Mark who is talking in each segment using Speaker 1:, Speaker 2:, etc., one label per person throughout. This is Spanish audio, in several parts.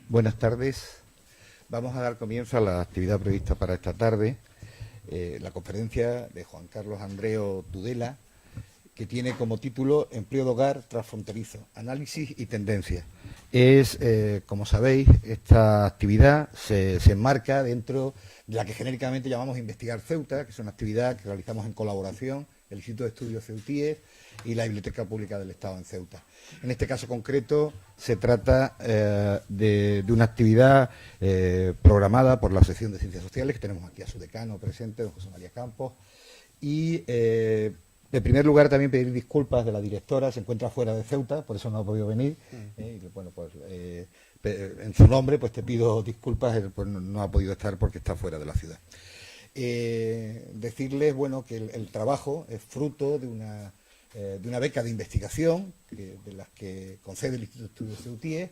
Speaker 1: Buenas tardes. Vamos a dar comienzo a la actividad prevista para esta tarde, la conferencia de Juan Carlos Andreo Tudela, que tiene como título Empleo de hogar transfronterizo, análisis y tendencias. Como sabéis, esta actividad se enmarca dentro de la que genéricamente llamamos Investigar Ceuta, que es una actividad que realizamos en colaboración el Instituto de Estudios Ceutíes y la Biblioteca Pública del Estado en Ceuta. En este caso concreto se trata de una actividad programada por la sección de Ciencias Sociales, que tenemos aquí a su decano presente, don José María Campos, y en primer lugar también pedir disculpas de la directora, se encuentra fuera de Ceuta, por eso no ha podido venir, y bueno, pues en su nombre pues te pido disculpas, pues no ha podido estar porque está fuera de la ciudad. Decirles, bueno, que el trabajo es fruto de una beca de investigación de las que concede el Instituto de Estudios Ceutíes,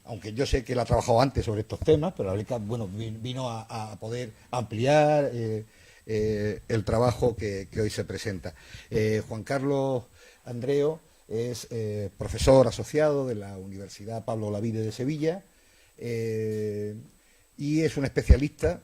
Speaker 1: aunque yo sé que él ha trabajado antes sobre estos temas, pero la beca, bueno, vino a poder ampliar el trabajo que hoy se presenta. Juan Carlos Andreo es profesor asociado de la Universidad Pablo Olavide de Sevilla y es un especialista.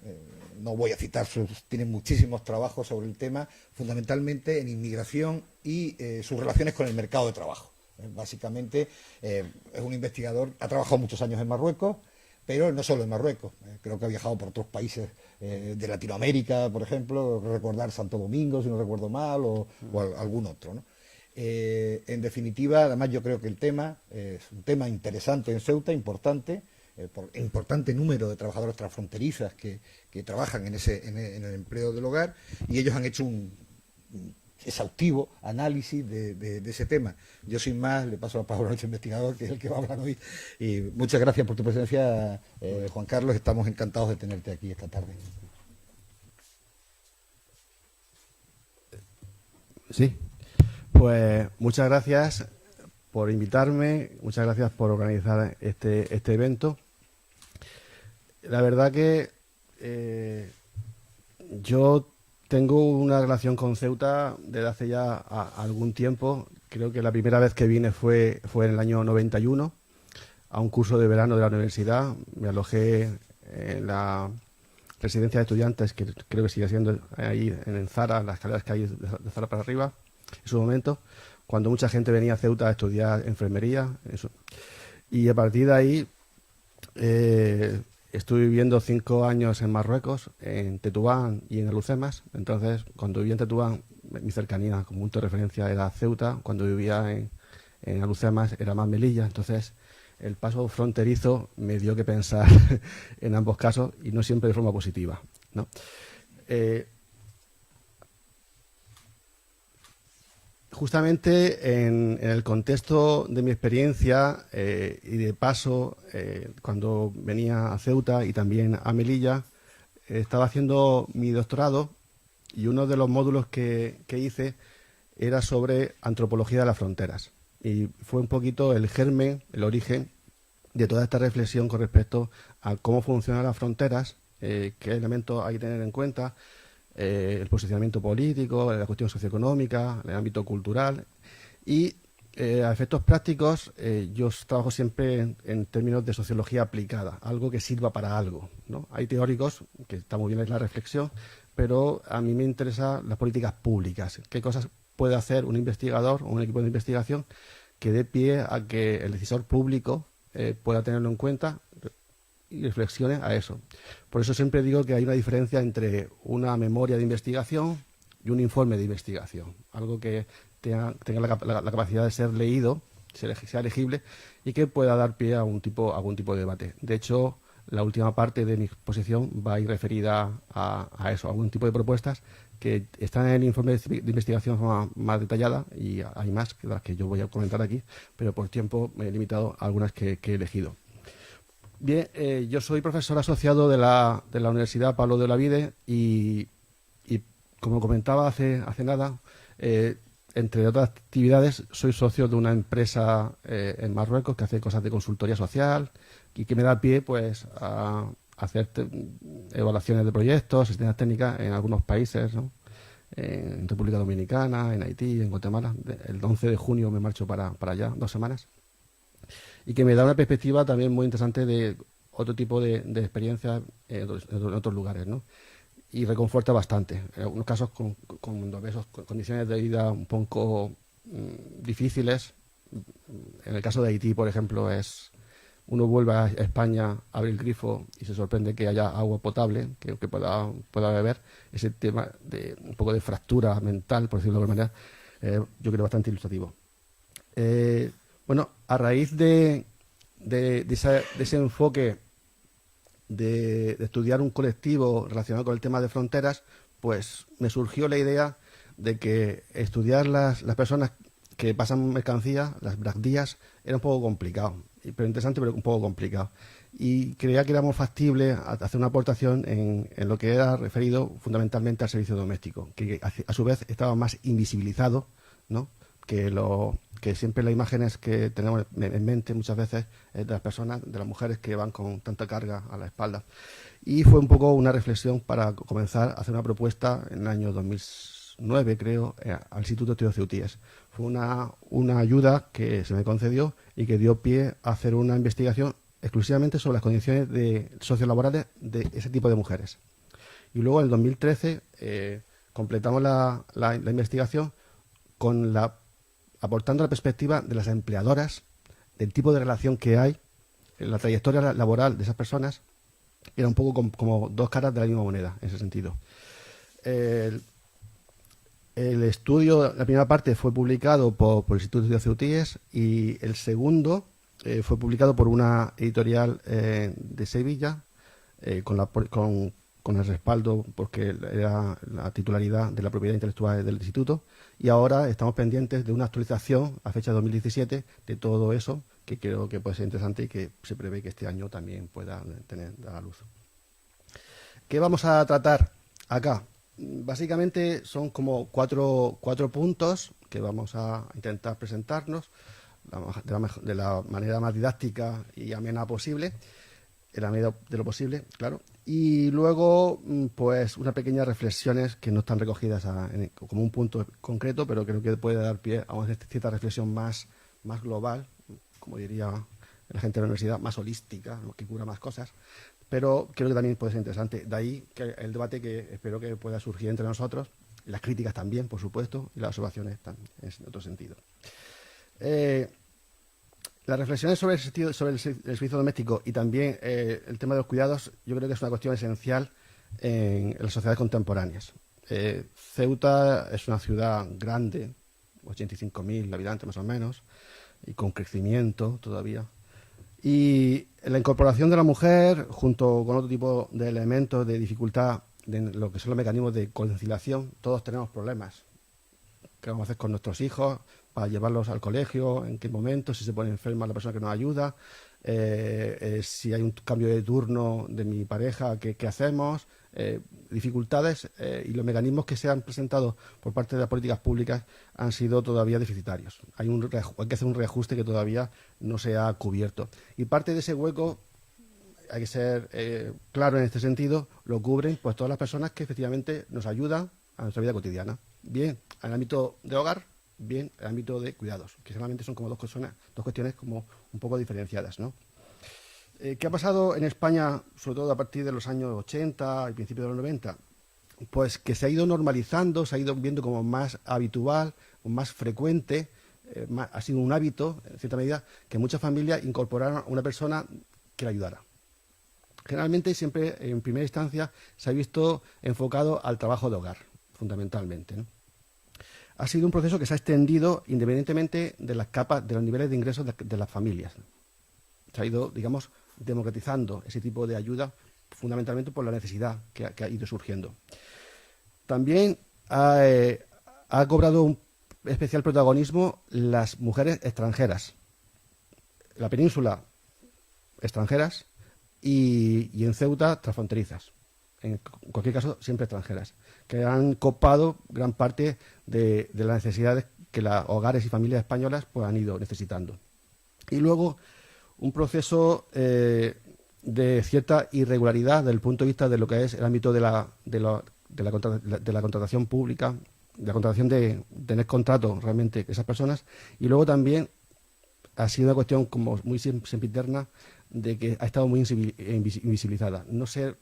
Speaker 1: No voy a citar, tiene muchísimos trabajos sobre el tema, fundamentalmente en inmigración y sus relaciones con el mercado de trabajo. Básicamente es un investigador, ha trabajado muchos años en Marruecos, pero no solo en Marruecos, creo que ha viajado por otros países de Latinoamérica, por ejemplo, recordar Santo Domingo, si no recuerdo mal, o algún otro, ¿no? En definitiva, además yo creo que el tema es un tema interesante en Ceuta, importante, por el importante número de trabajadores transfronterizas que trabajan en el empleo del hogar, y ellos han hecho un exhaustivo análisis de ese tema. Yo sin más le paso la palabra a nuestro investigador, que es el que va a hablar hoy, y muchas gracias por tu presencia, Juan Carlos, estamos encantados de tenerte aquí esta tarde.
Speaker 2: Sí, pues muchas gracias por invitarme, muchas gracias por organizar este evento. La verdad que yo tengo una relación con Ceuta desde hace ya algún tiempo. Creo que la primera vez que vine fue en el año 91 a un curso de verano de la universidad. Me alojé en la residencia de estudiantes, que creo que sigue siendo ahí en Zara, las escaleras que hay de Zara para arriba, en su momento, cuando mucha gente venía a Ceuta a estudiar enfermería. Eso. Y a partir de ahí estuve viviendo 5 años en Marruecos, en Tetouan y en Alhucemas. Entonces, cuando vivía en Tetouan, mi cercanía como punto de referencia era Ceuta. Cuando vivía en Alhucemas era más Melilla. Entonces, el paso fronterizo me dio que pensar en ambos casos, y no siempre de forma positiva, ¿no? Justamente en el contexto de mi experiencia y de paso, cuando venía a Ceuta y también a Melilla, estaba haciendo mi doctorado, y uno de los módulos que hice era sobre antropología de las fronteras. Y fue un poquito el germen, el origen de toda esta reflexión con respecto a cómo funcionan las fronteras, qué elementos hay que tener en cuenta, el posicionamiento político, la cuestión socioeconómica, el ámbito cultural. Y a efectos prácticos, yo trabajo siempre en términos de sociología aplicada, algo que sirva para algo, ¿no? Hay teóricos, que está muy bien en la reflexión, pero a mí me interesan las políticas públicas. ¿Qué cosas puede hacer un investigador o un equipo de investigación que dé pie a que el decisor público pueda tenerlo en cuenta y reflexione a eso? Por eso siempre digo que hay una diferencia entre una memoria de investigación y un informe de investigación, algo que tenga la capacidad de ser leído, sea legible, y que pueda dar pie a algún tipo de debate. De hecho, la última parte de mi exposición va a ir referida a eso, a algún tipo de propuestas que están en el informe de investigación de forma más detallada, y hay más que las que yo voy a comentar aquí, pero por tiempo me he limitado a algunas que he elegido. Bien, yo soy profesor asociado de la Universidad Pablo de Olavide y como comentaba hace nada, entre otras actividades, soy socio de una empresa en Marruecos que hace cosas de consultoría social y que me da pie pues a hacer evaluaciones de proyectos, asistencias técnicas en algunos países, ¿no? En República Dominicana, en Haití, en Guatemala. El 11 de junio me marcho para allá, 2 semanas. y que me da una perspectiva también muy interesante de otro tipo de experiencias en otros lugares, ¿no? Y reconforta bastante. En algunos casos, cuando ves condiciones de vida un poco difíciles, en el caso de Haití, por ejemplo, uno vuelve a España, abre el grifo y se sorprende que haya agua potable, que pueda beber. Ese tema de un poco de fractura mental, por decirlo de alguna manera, yo creo bastante ilustrativo. Bueno, a raíz de ese enfoque de estudiar un colectivo relacionado con el tema de fronteras, pues me surgió la idea de que estudiar las personas que pasan mercancía, las bracdías, era un poco complicado, pero interesante, pero un poco complicado. Y creía que era muy factible hacer una aportación en lo que era referido fundamentalmente al servicio doméstico, que a su vez estaba más invisibilizado, ¿no?, que siempre las imágenes que tenemos en mente muchas veces es de las personas, de las mujeres que van con tanta carga a la espalda. Y fue un poco una reflexión para comenzar a hacer una propuesta en el año 2009, creo, al Instituto Teodoro Ceutíes. Fue una ayuda que se me concedió y que dio pie a hacer una investigación exclusivamente sobre las condiciones sociolaborales de ese tipo de mujeres. Y luego en el 2013 completamos la investigación aportando la perspectiva de las empleadoras, del tipo de relación que hay, en la trayectoria laboral de esas personas, era un poco como dos caras de la misma moneda, en ese sentido. El estudio, la primera parte fue publicado por el Instituto de Ceutíes y el segundo fue publicado por una editorial de Sevilla con el respaldo, porque era la titularidad de la propiedad intelectual del instituto, y ahora estamos pendientes de una actualización a fecha de 2017 de todo eso, que creo que puede ser interesante y que se prevé que este año también pueda dar a luz. ¿Qué vamos a tratar acá? Básicamente son como cuatro puntos que vamos a intentar presentarnos de la manera más didáctica y amena posible, en la medida de lo posible, claro. Y luego, pues, unas pequeñas reflexiones que no están recogidas como un punto concreto, pero creo que puede dar pie a una cierta reflexión más global, como diría la gente de la universidad, más holística, que cura más cosas. Pero creo que también puede ser interesante. De ahí que el debate que espero que pueda surgir entre nosotros, las críticas también, por supuesto, y las observaciones también, en otro sentido. Las reflexiones sobre el servicio doméstico y también el tema de los cuidados, yo creo que es una cuestión esencial en las sociedades contemporáneas. Ceuta es una ciudad grande, 85.000 habitantes más o menos, y con crecimiento todavía. Y la incorporación de la mujer, junto con otro tipo de elementos de dificultad, de lo que son los mecanismos de conciliación, todos tenemos problemas. ¿Qué vamos a hacer con nuestros hijos para llevarlos al colegio? ¿En qué momento? Si se pone enferma la persona que nos ayuda, si hay un cambio de turno de mi pareja, ¿qué hacemos? Dificultades y los mecanismos que se han presentado por parte de las políticas públicas han sido todavía deficitarios. Hay que hacer un reajuste que todavía no se ha cubierto. Y parte de ese hueco, hay que ser claro en este sentido, lo cubren pues todas las personas que efectivamente nos ayudan a nuestra vida cotidiana. Bien en el ámbito de hogar, bien en el ámbito de cuidados, que solamente son como dos cuestiones como un poco diferenciadas, ¿no? ¿Qué ha pasado en España, sobre todo a partir de los años 80 y principios de los 90? Pues que se ha ido normalizando, se ha ido viendo como más habitual, más frecuente, ha sido un hábito, en cierta medida, que muchas familias incorporaron a una persona que la ayudara. Generalmente, siempre en primera instancia, se ha visto enfocado al trabajo de hogar, fundamentalmente, ¿no? Ha sido un proceso que se ha extendido independientemente de las capas, de los niveles de ingresos de las familias. Se ha ido, digamos, democratizando ese tipo de ayuda, fundamentalmente por la necesidad que ha ido surgiendo. También ha cobrado un especial protagonismo las mujeres extranjeras. La península, extranjeras, y en Ceuta, transfronterizas. En cualquier caso, siempre extranjeras, que han copado gran parte de las necesidades que los hogares y familias españolas pues, han ido necesitando. Y luego, un proceso de cierta irregularidad desde el punto de vista de lo que es el ámbito de la contratación pública, de la contratación de tener contrato realmente esas personas, y luego también ha sido una cuestión como muy sempiterna de que ha estado muy invisibilizada. No se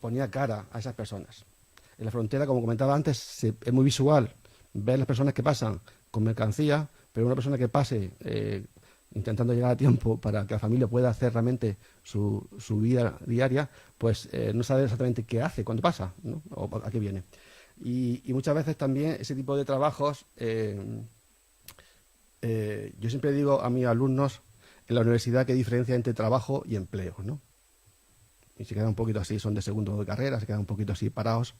Speaker 2: ponía cara a esas personas. En la frontera, como comentaba antes, es muy visual ver las personas que pasan con mercancía, pero una persona que pase intentando llegar a tiempo para que la familia pueda hacer realmente su vida diaria, pues no sabe exactamente qué hace cuando pasa, ¿no? O a qué viene. Y muchas veces también ese tipo de trabajos, yo siempre digo a mis alumnos en la universidad que hay diferencia entre trabajo y empleo, ¿no? Y se quedan un poquito así, son de segundo de carrera, se quedan un poquito así parados.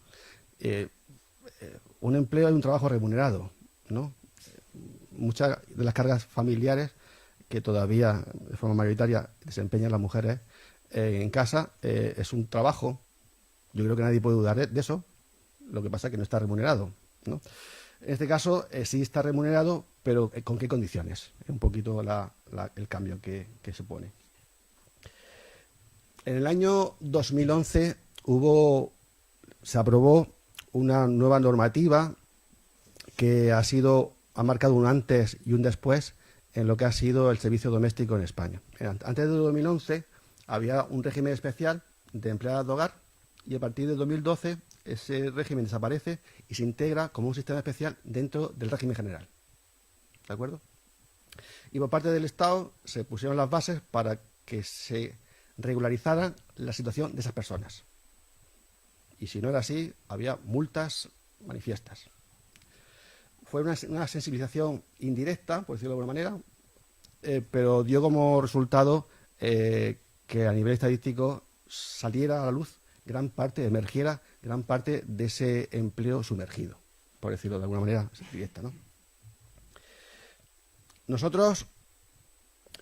Speaker 2: Un empleo es un trabajo remunerado, ¿no? Muchas de las cargas familiares que todavía de forma mayoritaria desempeñan las mujeres en casa es un trabajo. Yo creo que nadie puede dudar de eso. Lo que pasa es que no está remunerado, ¿no? En este caso sí está remunerado, pero ¿con qué condiciones? Es un poquito el cambio que se pone. En el año 2011 se aprobó una nueva normativa que ha marcado un antes y un después en lo que ha sido el servicio doméstico en España. Antes de 2011 había un régimen especial de empleadas de hogar y a partir de 2012 ese régimen desaparece y se integra como un sistema especial dentro del régimen general. ¿De acuerdo? Y por parte del Estado se pusieron las bases para que se regularizara la situación de esas personas. Y si no era así, había multas manifiestas. Fue una sensibilización indirecta, por decirlo de alguna manera, pero dio como resultado que a nivel estadístico saliera a la luz emergiera gran parte de ese empleo sumergido, por decirlo de alguna manera directa, ¿no? Nosotros,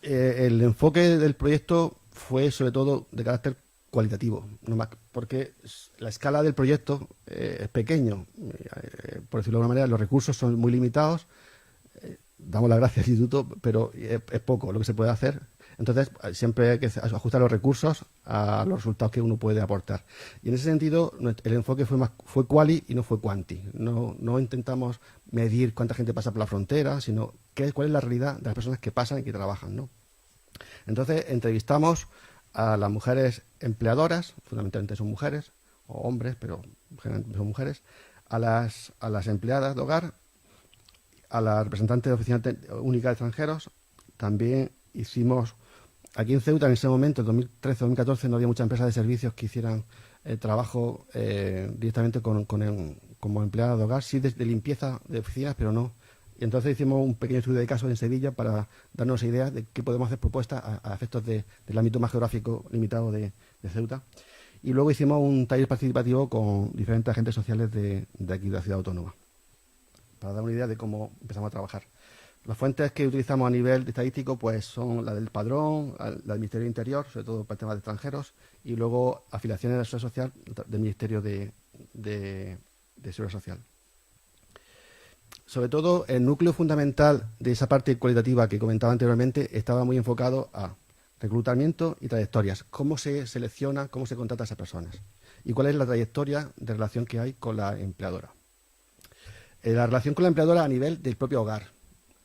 Speaker 2: el enfoque del proyecto fue sobre todo de carácter cualitativo, no más, porque la escala del proyecto es pequeño, por decirlo de alguna manera, los recursos son muy limitados, damos las gracias al instituto, pero es poco lo que se puede hacer. Entonces, siempre hay que ajustar los recursos a los resultados que uno puede aportar. Y en ese sentido, el enfoque fue quali y no fue quanti. No intentamos medir cuánta gente pasa por la frontera, sino cuál es la realidad de las personas que pasan y que trabajan, ¿no? Entonces, entrevistamos a las mujeres empleadoras, fundamentalmente son mujeres, o hombres, pero generalmente son mujeres, a las empleadas de hogar, a la representante de Oficina Única de Extranjeros. También hicimos, aquí en Ceuta en ese momento, en 2013-2014, no había muchas empresas de servicios que hicieran trabajo directamente como empleada de hogar, sí de limpieza de oficinas, pero no. Y entonces hicimos un pequeño estudio de caso en Sevilla para darnos idea de qué podemos hacer propuestas a efectos del ámbito más geográfico limitado de Ceuta. Y luego hicimos un taller participativo con diferentes agentes sociales de aquí de la ciudad autónoma, para dar una idea de cómo empezamos a trabajar. Las fuentes que utilizamos a nivel estadístico pues son la del Padrón, la del Ministerio del Interior, sobre todo para temas de extranjeros, y luego afiliaciones de la Seguridad Social del Ministerio de Seguridad Social. Sobre todo, el núcleo fundamental de esa parte cualitativa que comentaba anteriormente estaba muy enfocado a reclutamiento y trayectorias. Cómo se selecciona, cómo se contrata a esas personas y cuál es la trayectoria de relación que hay con la empleadora. La relación con la empleadora a nivel del propio hogar.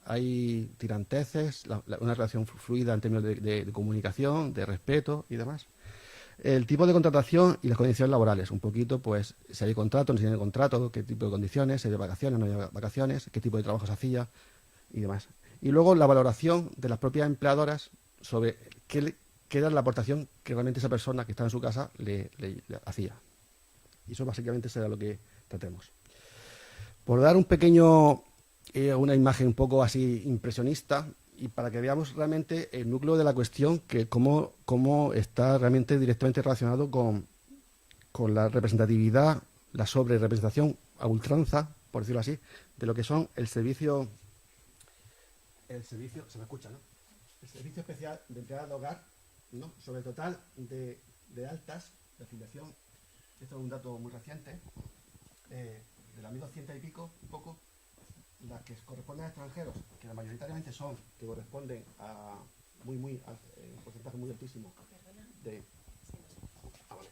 Speaker 2: Hay tiranteces, una relación fluida en términos de comunicación, de respeto y demás. El tipo de contratación y las condiciones laborales, un poquito, pues, si hay contrato, no si hay contrato, qué tipo de condiciones, si hay vacaciones, no hay vacaciones, qué tipo de trabajo se hacía y demás. Y luego la valoración de las propias empleadoras sobre qué era la aportación que realmente esa persona que estaba en su casa le hacía. Y eso básicamente será lo que tratemos. Por dar una imagen un poco así impresionista, y para que veamos realmente el núcleo de la cuestión, que cómo está realmente directamente relacionado con la representatividad, la sobrerepresentación a ultranza, por decirlo así, de lo que son el servicio, se me escucha, ¿no? El servicio especial de empleadas de hogar, ¿no? Sobre el total de altas de afiliación. Esto es un dato muy reciente, de las 1.200 y pico, un poco, las que corresponden a extranjeros, que mayoritariamente que corresponden a un porcentaje muy altísimo de... vale,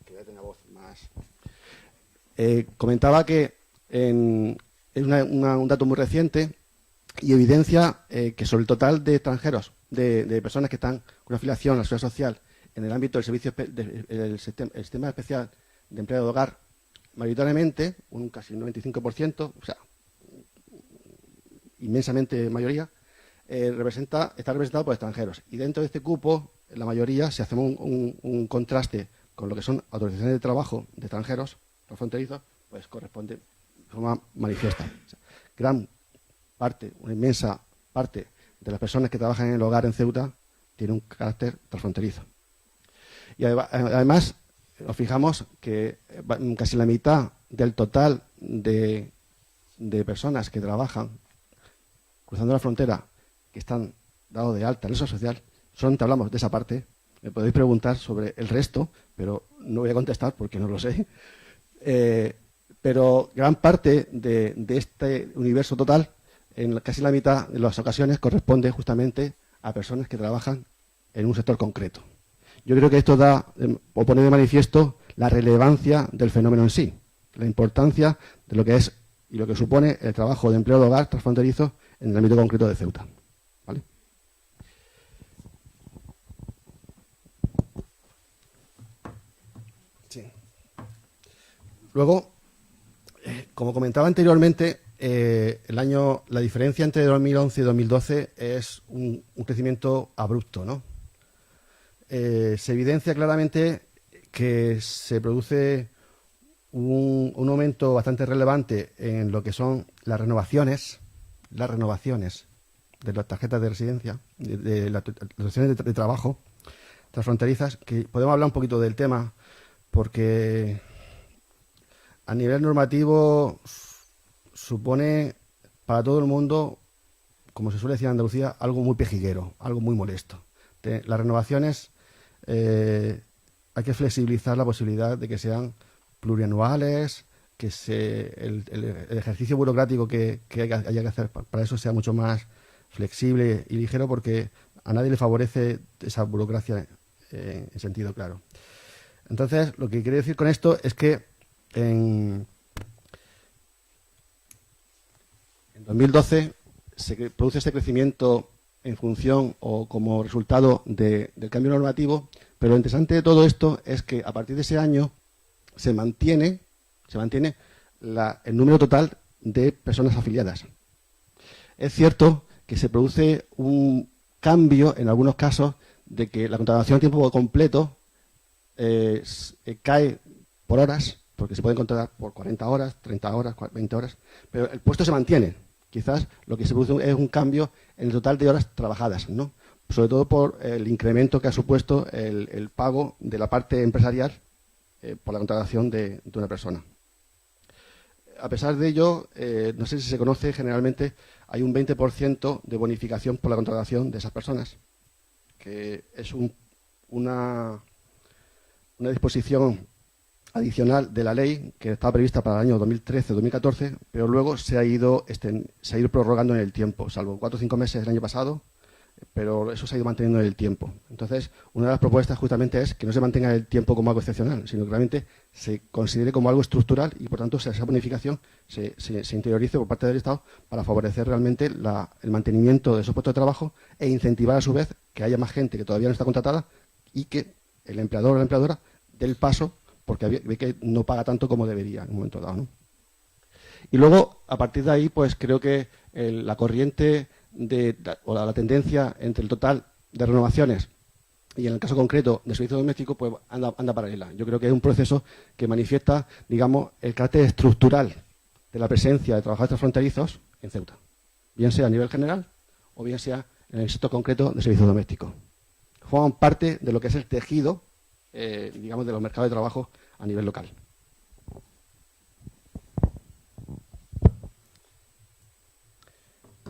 Speaker 2: que voy a tener voz más... comentaba que es un dato muy reciente, y evidencia que sobre el total de extranjeros, de personas que están con afiliación a la seguridad social en el ámbito del servicio el sistema especial de empleo de hogar, mayoritariamente, un casi 95%, o sea, inmensamente mayoría, está representado por extranjeros. Y dentro de este cupo, la mayoría, si hacemos un contraste con lo que son autorizaciones de trabajo de extranjeros, los fronterizos, pues corresponde de forma manifiesta. O sea, gran parte, una inmensa parte de las personas que trabajan en el hogar en Ceuta tiene un carácter transfronterizo. Y además, nos fijamos que casi la mitad del total de personas que trabajan cruzando la frontera, que están dados de alta en la seguridad social, solamente hablamos de esa parte. Me podéis preguntar sobre el resto, pero no voy a contestar porque no lo sé. Pero gran parte de este universo total, en casi la mitad de las ocasiones, corresponde justamente a personas que trabajan en un sector concreto. Yo creo que esto pone de manifiesto la relevancia del fenómeno en sí, la importancia de lo que es y lo que supone el trabajo de empleo de hogar transfronterizo en el ámbito concreto de Ceuta. ¿Vale? Sí. Luego, como comentaba anteriormente, la diferencia entre 2011 y 2012 es un crecimiento abrupto, ¿no? Se evidencia claramente que se produce un aumento bastante relevante en lo que son las renovaciones de las tarjetas de residencia, de las autorizaciones de trabajo transfronterizas, que podemos hablar un poquito del tema, porque a nivel normativo supone para todo el mundo, como se suele decir en Andalucía, algo muy pejiguero, algo muy molesto. Las renovaciones hay que flexibilizar la posibilidad de que sean plurianuales, que el ejercicio burocrático que haya que hacer para eso sea mucho más flexible y ligero, porque a nadie le favorece esa burocracia en sentido claro. Entonces, lo que quiero decir con esto es que en 2012 se produce este crecimiento en función o como resultado del cambio normativo, pero lo interesante de todo esto es que a partir de ese año se mantiene el número total de personas afiliadas. Es cierto que se produce un cambio en algunos casos de que la contratación a tiempo completo cae por horas, porque se puede contratar por 40 horas, 30 horas, 20 horas, pero el puesto se mantiene. Quizás lo que se produce es un cambio en el total de horas trabajadas, ¿no? Sobre todo por el incremento que ha supuesto el pago de la parte empresarial por la contratación de una persona. A pesar de ello, no sé si se conoce, generalmente hay un 20% de bonificación por la contratación de esas personas, que es una disposición adicional de la ley que estaba prevista para el año 2013-2014, pero luego se ha ido prorrogando en el tiempo, salvo 4 o 5 meses del año pasado, pero eso se ha ido manteniendo en el tiempo. Entonces, una de las propuestas justamente es que no se mantenga en el tiempo como algo excepcional, sino que realmente se considere como algo estructural y, por tanto, esa bonificación se interiorice por parte del Estado para favorecer realmente el mantenimiento de esos puestos de trabajo e incentivar, a su vez, que haya más gente que todavía no está contratada y que el empleador o la empleadora dé el paso porque ve que no paga tanto como debería en un momento dado, ¿no? Y luego, a partir de ahí, pues creo que la corriente o la tendencia entre el total de renovaciones y en el caso concreto de servicio doméstico, pues anda paralela. Yo creo que es un proceso que manifiesta, digamos, el carácter estructural de la presencia de trabajadores transfronterizos en Ceuta, bien sea a nivel general o bien sea en el sector concreto de servicio doméstico. Forman parte de lo que es el tejido, digamos, de los mercados de trabajo a nivel local.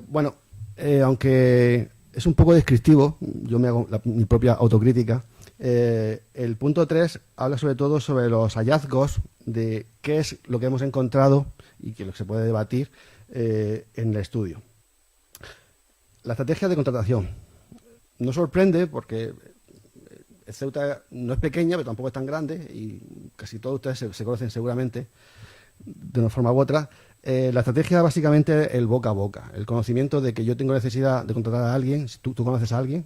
Speaker 2: Bueno, aunque es un poco descriptivo, yo me hago mi propia autocrítica. El punto 3 habla sobre todo sobre los hallazgos de qué es lo que hemos encontrado y que lo que se puede debatir en el estudio. La estrategia de contratación no sorprende porque Ceuta no es pequeña, pero tampoco es tan grande y casi todos ustedes se conocen seguramente de una forma u otra. La estrategia básicamente el boca a boca, el conocimiento de que yo tengo necesidad de contratar a alguien, si tú conoces a alguien,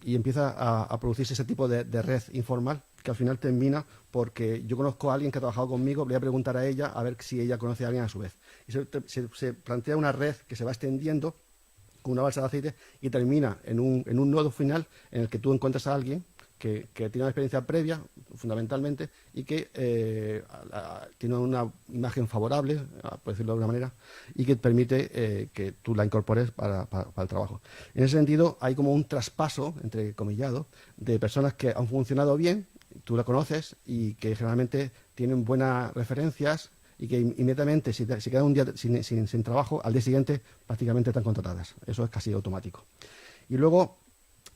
Speaker 2: y empieza a producirse ese tipo de red informal que al final termina porque yo conozco a alguien que ha trabajado conmigo, voy a preguntar a ella a ver si ella conoce a alguien a su vez. Y se plantea una red que se va extendiendo con una balsa de aceite y termina en un nodo final en el que tú encuentras a alguien que tiene una experiencia previa, fundamentalmente, y que tiene una imagen favorable, por decirlo de alguna manera, y que permite que tú la incorpores para el trabajo. En ese sentido, hay como un traspaso, entre comillado, de personas que han funcionado bien, tú la conoces, y que generalmente tienen buenas referencias, y que inmediatamente, si quedan un día sin trabajo, al día siguiente prácticamente están contratadas. Eso es casi automático. Y luego,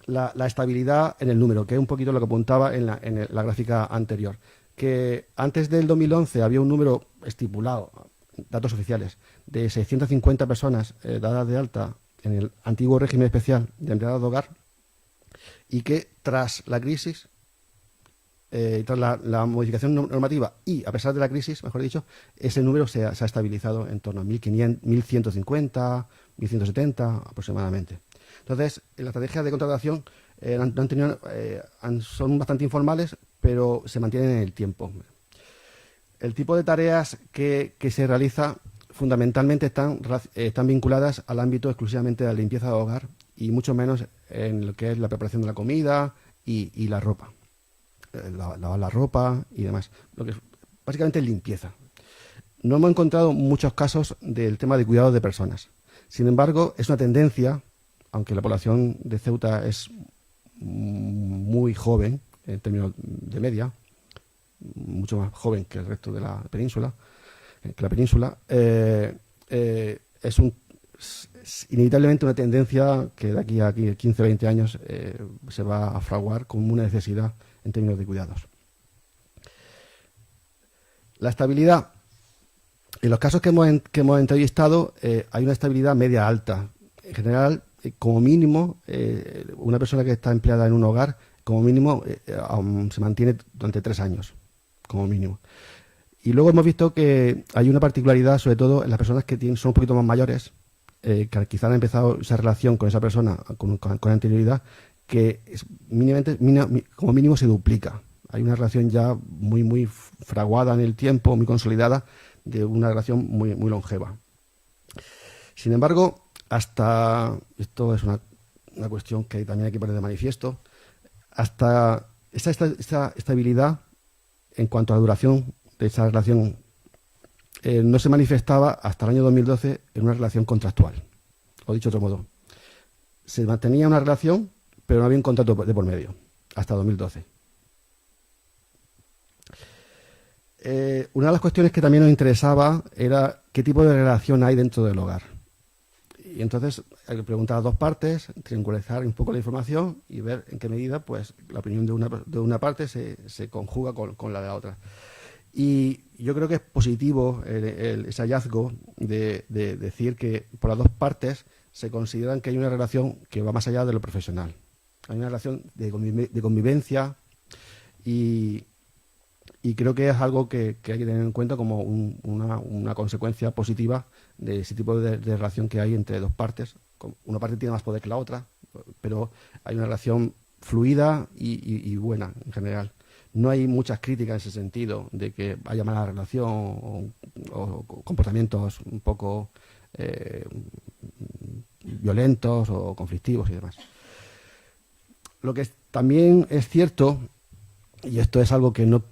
Speaker 2: la estabilidad en el número, que es un poquito lo que apuntaba en la gráfica anterior. Que antes del 2011 había un número estipulado, datos oficiales, de 650 personas dadas de alta en el antiguo régimen especial de empleados de hogar, y que tras la crisis, tras la modificación normativa y a pesar de la crisis, mejor dicho, ese número se ha estabilizado en torno a 1.150, 1.170 aproximadamente. Entonces, la estrategia de contratación son bastante informales, pero se mantienen en el tiempo. El tipo de tareas que se realiza fundamentalmente están vinculadas al ámbito exclusivamente de la limpieza de hogar y mucho menos en lo que es la preparación de la comida y la ropa. Lavar la ropa y demás. Lo que es básicamente limpieza. No hemos encontrado muchos casos del tema de cuidado de personas. Sin embargo, es una tendencia, aunque la población de Ceuta es muy joven en términos de media, mucho más joven que el resto de la península, es inevitablemente una tendencia que de aquí a 15 o 20 años se va a fraguar como una necesidad en términos de cuidados. La estabilidad. En los casos que hemos entrevistado hay una estabilidad media alta. En general, como mínimo, una persona que está empleada en un hogar, como mínimo, se mantiene durante 3 años, como mínimo. Y luego hemos visto que hay una particularidad, sobre todo en las personas que son un poquito más mayores, que quizá han empezado esa relación con esa persona con anterioridad, que como mínimo se duplica. Hay una relación ya muy fraguada en el tiempo, muy consolidada, de una relación muy longeva. Sin embargo, esto es una cuestión que también hay que poner de manifiesto, hasta esta estabilidad en cuanto a la duración de esa relación no se manifestaba hasta el año 2012 en una relación contractual. O dicho de otro modo, se mantenía una relación, pero no había un contrato de por medio, hasta 2012. Una de las cuestiones que también nos interesaba era qué tipo de relación hay dentro del hogar. Y entonces hay que preguntar a dos partes, triangularizar un poco la información y ver en qué medida pues la opinión de una parte se conjuga con la de la otra. Y yo creo que es positivo ese hallazgo de decir que por las dos partes se consideran que hay una relación que va más allá de lo profesional. Hay una relación de convivencia y creo que es algo que hay que tener en cuenta como una consecuencia positiva de ese tipo de relación que hay entre dos partes. Una parte tiene más poder que la otra, pero hay una relación fluida y buena en general. No hay muchas críticas en ese sentido de que haya mala relación o comportamientos un poco violentos o conflictivos y demás. Lo que también es cierto, y esto es algo que no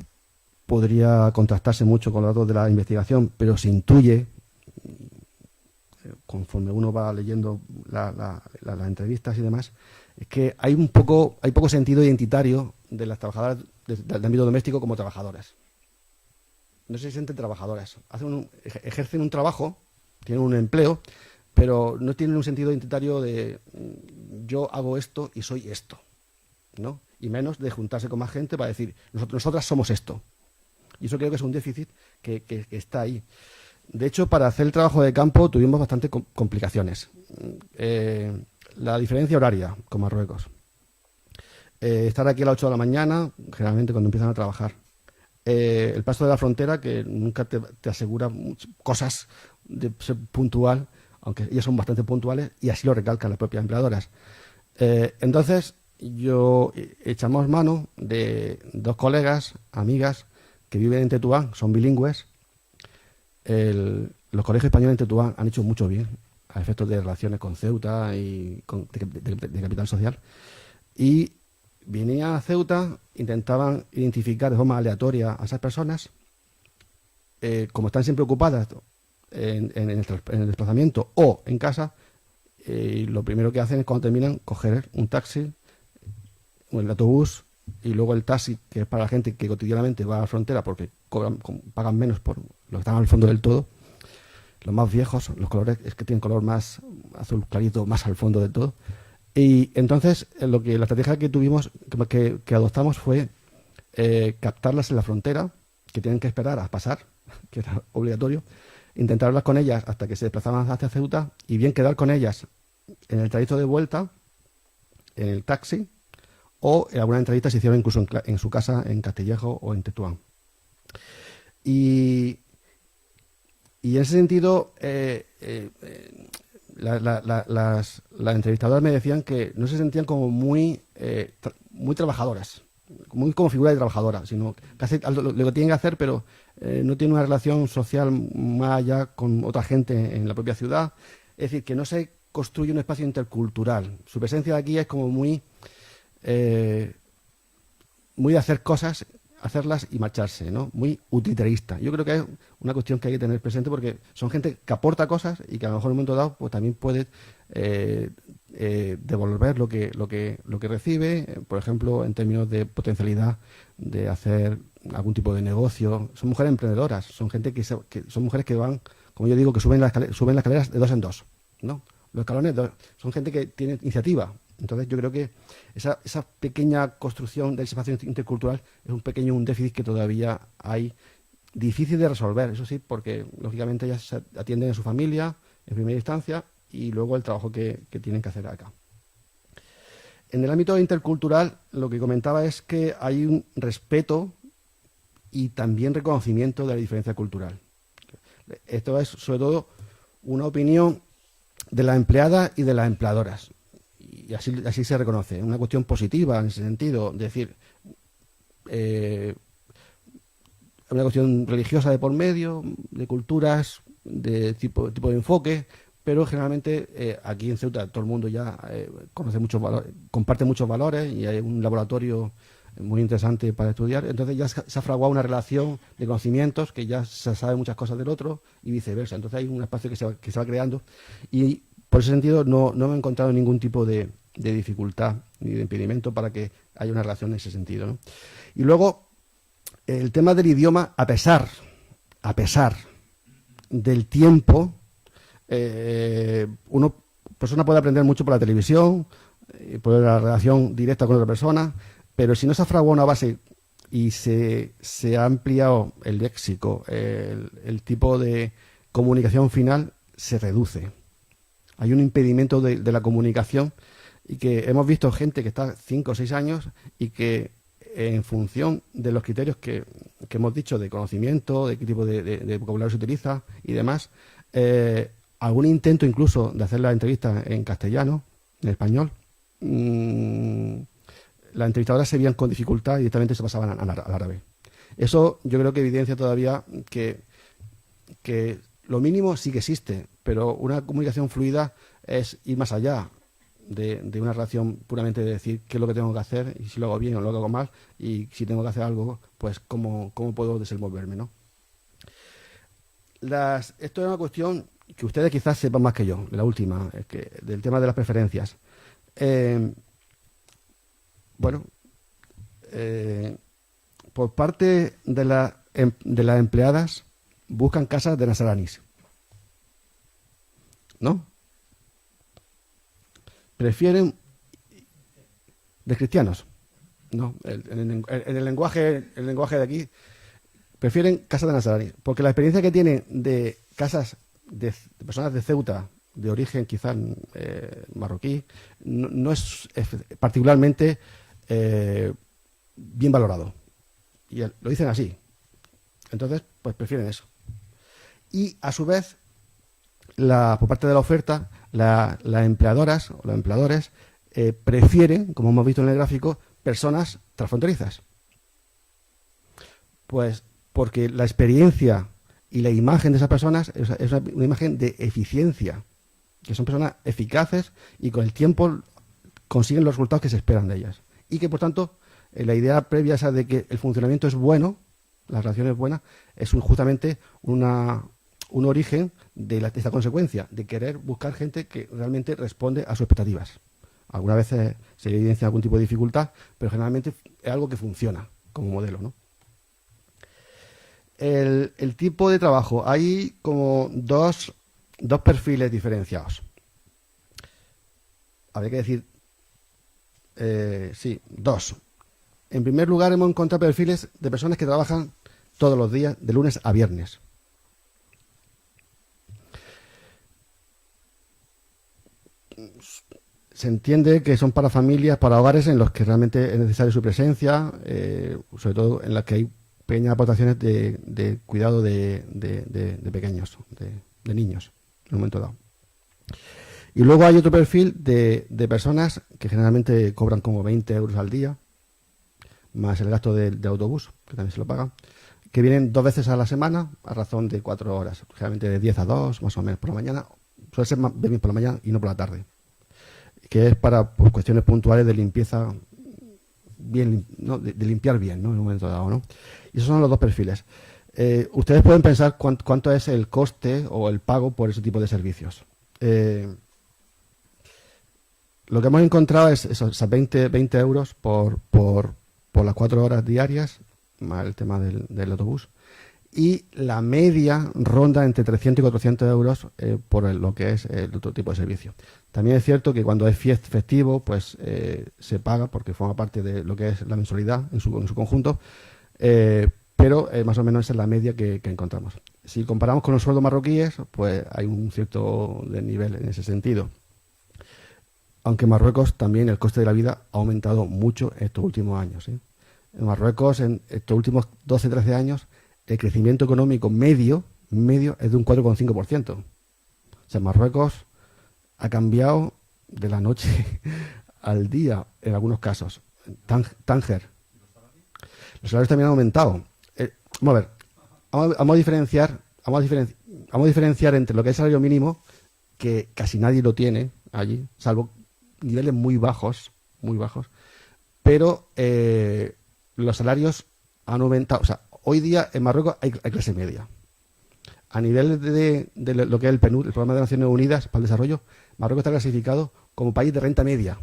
Speaker 2: podría contrastarse mucho con los datos de la investigación, pero se intuye, conforme uno va leyendo las entrevistas y demás, es que hay poco sentido identitario de las trabajadoras del ámbito doméstico como trabajadoras. No se sienten trabajadoras. Ejercen un trabajo, tienen un empleo, pero no tienen un sentido identitario de yo hago esto y soy esto, ¿no? Y menos de juntarse con más gente para decir nosotras somos esto. Y eso creo que es un déficit que está ahí. De hecho, para hacer el trabajo de campo tuvimos bastantes complicaciones. La diferencia horaria con Marruecos. Estar aquí a las 8 de la mañana, generalmente cuando empiezan a trabajar. El paso de la frontera, que nunca te asegura cosas de ser puntual, aunque ellas son bastante puntuales, y así lo recalcan las propias empleadoras. Entonces, echamos mano de dos colegas, amigas, que viven en Tetuán, son bilingües. Los colegios españoles en Tetuán han hecho mucho bien a efectos de relaciones con Ceuta y de capital social. Y venían a Ceuta, intentaban identificar de forma aleatoria a esas personas. Como están siempre ocupadas en el desplazamiento o en casa, lo primero que hacen es, cuando terminan, coger un taxi o el autobús, y luego el taxi, que es para la gente que cotidianamente va a la frontera porque pagan menos por los que están al fondo del todo. Los más viejos, los colores es que tienen color más azul clarito, más al fondo del todo. Y entonces la estrategia que tuvimos, que adoptamos, fue captarlas en la frontera, que tienen que esperar a pasar, que era obligatorio, intentar hablar con ellas hasta que se desplazaban hacia Ceuta, y bien quedar con ellas en el trayecto de vuelta, en el taxi, o en alguna entrevista se hicieron incluso en su casa, en Castillejo o en Tetuán. Y en ese sentido, las entrevistadoras me decían que no se sentían como muy trabajadoras, muy como figura de trabajadora, sino que hace lo que tienen que hacer, pero no tienen una relación social más allá con otra gente en la propia ciudad. Es decir, que no se construye un espacio intercultural. Su presencia aquí es como muy de hacer cosas, hacerlas y marcharse, ¿no? Muy utilitarista. Yo creo que es una cuestión que hay que tener presente, porque son gente que aporta cosas y que a lo mejor en un momento dado pues también puede devolver lo que recibe, por ejemplo, en términos de potencialidad de hacer algún tipo de negocio. Son mujeres emprendedoras, son gente que son mujeres que van, como yo digo, que suben las escaleras de dos en dos, ¿no? Los escalones son gente que tiene iniciativa. Entonces yo creo que esa pequeña construcción del espacio intercultural es un déficit que todavía hay, difícil de resolver, eso sí, porque lógicamente ellas se atienden a su familia en primera instancia, y luego el trabajo que tienen que hacer acá. En el ámbito intercultural, lo que comentaba es que hay un respeto y también reconocimiento de la diferencia cultural. Esto es sobre todo una opinión de la empleada y de las empleadoras. Y así se reconoce, una cuestión positiva en ese sentido, es decir, una cuestión religiosa de por medio, de culturas, de tipo de enfoque, pero generalmente aquí en Ceuta todo el mundo ya conoce muchos valores, comparte muchos valores, y hay un laboratorio muy interesante para estudiar. Entonces ya se ha fraguado una relación de conocimientos, que ya se sabe muchas cosas del otro y viceversa. Entonces hay un espacio que se va creando, y por ese sentido no me he encontrado ningún tipo de dificultad ni de impedimento para que haya una relación en ese sentido, ¿no? Y luego, el tema del idioma, a pesar del tiempo, una persona puede aprender mucho por la televisión, por la relación directa con otra persona, pero si no se ha fraguado una base y se ha ampliado el léxico, el tipo de comunicación final se reduce. Hay un impedimento de la comunicación, y que hemos visto gente que está 5 o 6 años y que, en función de los criterios que hemos dicho de conocimiento, de qué tipo de vocabulario se utiliza y demás, algún intento incluso de hacer la entrevista en castellano, en español, las entrevistadoras se veían con dificultad y directamente se pasaban al árabe. Eso yo creo que evidencia todavía que lo mínimo sí que existe, pero una comunicación fluida es ir más allá de una relación puramente de decir qué es lo que tengo que hacer, y si lo hago bien o lo hago mal, y si tengo que hacer algo, pues cómo puedo desenvolverme, ¿no? Esto es una cuestión que ustedes quizás sepan más que yo, la última, del tema de las preferencias. Por parte de las empleadas, buscan casas de nasaranis, ¿no? Prefieren de cristianos, ¿no? En el lenguaje de aquí, prefieren casas de nasaranis, porque la experiencia que tienen de casas de personas de Ceuta, de origen quizás marroquí, no es particularmente bien valorado. Y lo dicen así. Entonces, pues prefieren eso. Y a su vez, por parte de la oferta, las empleadoras o los empleadores prefieren, como hemos visto en el gráfico, personas transfronterizas. Pues porque la experiencia y la imagen de esas personas es una imagen de eficiencia, que son personas eficaces y con el tiempo consiguen los resultados que se esperan de ellas. Y que, por tanto, la idea previa esa de que el funcionamiento es bueno, la relación es buena, es justamente un origen de esta consecuencia, de querer buscar gente que realmente responde a sus expectativas. Algunas veces se evidencia algún tipo de dificultad, pero generalmente es algo que funciona como modelo, ¿no? El tipo de trabajo, hay como dos perfiles diferenciados. Habría que decir, sí, dos. En primer lugar, hemos encontrado perfiles de personas que trabajan todos los días, de lunes a viernes. Se entiende que son para familias, para hogares en los que realmente es necesaria su presencia, sobre todo en las que hay pequeñas aportaciones de cuidado de pequeños, de niños, en un momento dado. Y luego hay otro perfil de personas que generalmente cobran como 20 euros al día, más el gasto de autobús, que también se lo pagan, que vienen 2 veces a la semana a razón de 4 horas, generalmente de 10 a 2, más o menos por la mañana. Suele ser más bien por la mañana y no por la tarde, que es para cuestiones puntuales de limpieza, bien, ¿no? de limpiar bien, ¿no? En un momento dado, ¿no? Y esos son los dos perfiles. Ustedes pueden pensar cuánto es el coste o el pago por ese tipo de servicios. Lo que hemos encontrado es esos 20 euros por las 4 horas diarias, más el tema del autobús. Y la media ronda entre 300 y 400 euros por lo que es el otro tipo de servicio. También es cierto que cuando es festivo, pues se paga porque forma parte de lo que es la mensualidad en su conjunto, pero más o menos esa es la media que encontramos. Si comparamos con los sueldos marroquíes, pues hay un cierto desnivel en ese sentido. Aunque en Marruecos también el coste de la vida ha aumentado mucho en estos últimos años, ¿sí? En Marruecos, en estos últimos 12-13 años, el crecimiento económico medio es de un 4,5%. O sea, Marruecos ha cambiado de la noche al día en algunos casos. Tánger. Los salarios también han aumentado. Vamos a ver, vamos a diferenciar entre lo que es salario mínimo, que casi nadie lo tiene allí, salvo niveles muy bajos, pero los salarios han aumentado. O sea, hoy día en Marruecos hay clase media. A nivel de lo que es el PNUD, el Programa de Naciones Unidas para el Desarrollo, Marruecos está clasificado como país de renta media.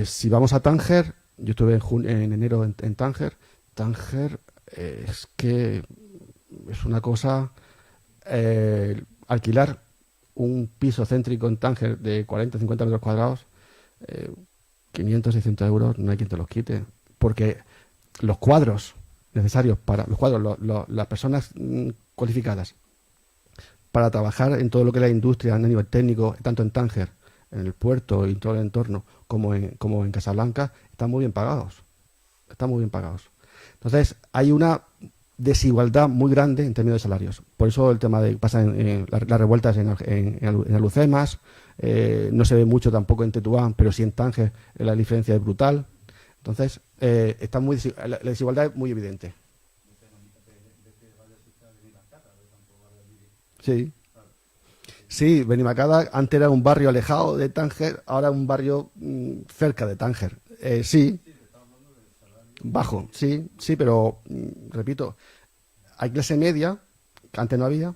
Speaker 2: Si vamos a Tánger, yo estuve en enero en Tánger. Tánger es que es una cosa, alquilar un piso céntrico en Tánger de 40-50 metros cuadrados, 500-600 euros, no hay quien te los quite, porque los cuadros necesarios para las personas cualificadas para trabajar en todo lo que es la industria a nivel técnico, tanto en Tánger, en el puerto y en todo el entorno, como en Casablanca, están muy bien pagados. Entonces, hay una desigualdad muy grande en términos de salarios. Por eso el tema de pasa en las revueltas en Alhucemas, no se ve mucho tampoco en Tetuán, pero sí en Tánger la diferencia es brutal. Entonces, la desigualdad es muy evidente. Sí. Sí, Benimacada antes era un barrio alejado de Tánger, ahora es un barrio cerca de Tánger. Sí, bajo, sí, pero repito, hay clase media, que antes no había.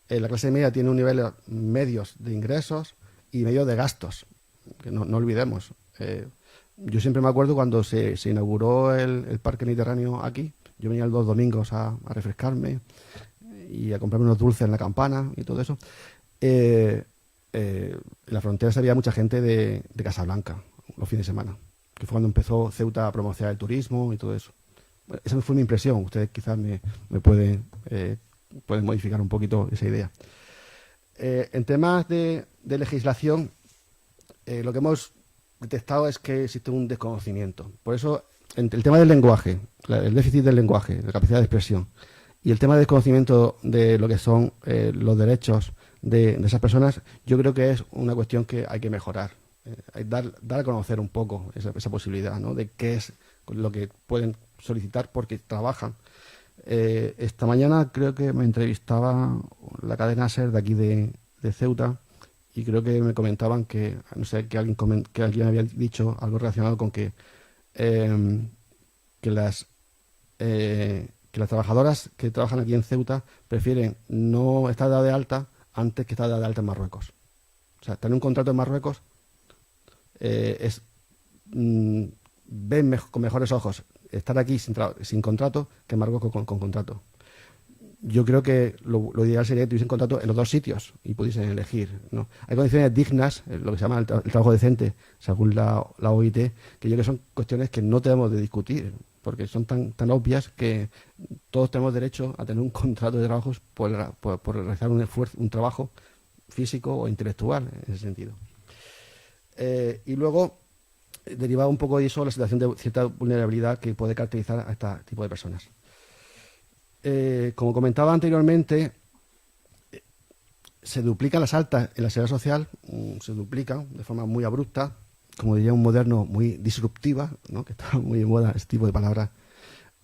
Speaker 2: La clase media tiene un nivel medios de ingresos y medios de gastos, que no olvidemos. Yo siempre me acuerdo cuando se inauguró el Parque Mediterráneo aquí. Yo venía los domingos a refrescarme y a comprarme unos dulces en la Campana y todo eso. En la frontera había mucha gente de Casablanca los fines de semana, que fue cuando empezó Ceuta a promocionar el turismo y todo eso. Bueno, esa fue mi impresión. Ustedes quizás me pueden modificar un poquito esa idea. En temas de legislación, lo que hemos detectado es que existe un desconocimiento. Por eso, el tema del lenguaje, el déficit del lenguaje, la capacidad de expresión, Y el tema del desconocimiento de lo que son los derechos de esas personas, yo creo que es una cuestión que hay que mejorar. Dar a conocer un poco esa posibilidad, ¿no? De qué es lo que pueden solicitar porque trabajan. Esta mañana creo que me entrevistaba la cadena SER de aquí de Ceuta y creo que me comentaban que, no sé, que alguien había dicho algo relacionado con que las trabajadoras que trabajan aquí en Ceuta prefieren no estar dada de alta antes que estar dada de alta en Marruecos. O sea, tener un contrato en Marruecos ven con mejores ojos estar aquí sin contrato que en Marruecos con contrato. Yo creo que lo ideal sería que tuviesen contrato en los dos sitios y pudiesen elegir, ¿no? Hay condiciones dignas, lo que se llama el trabajo decente, según la OIT, que yo creo que son cuestiones que no tenemos de discutir, porque son tan obvias que todos tenemos derecho a tener un contrato de trabajos por realizar un trabajo físico o intelectual en ese sentido. Y luego, derivado un poco de eso, la situación de cierta vulnerabilidad que puede caracterizar a este tipo de personas. Como comentaba anteriormente, se duplican las altas en la seguridad social, se duplican de forma muy abrupta, como diría un moderno, muy disruptiva, ¿no? Que está muy de moda ese tipo de palabras.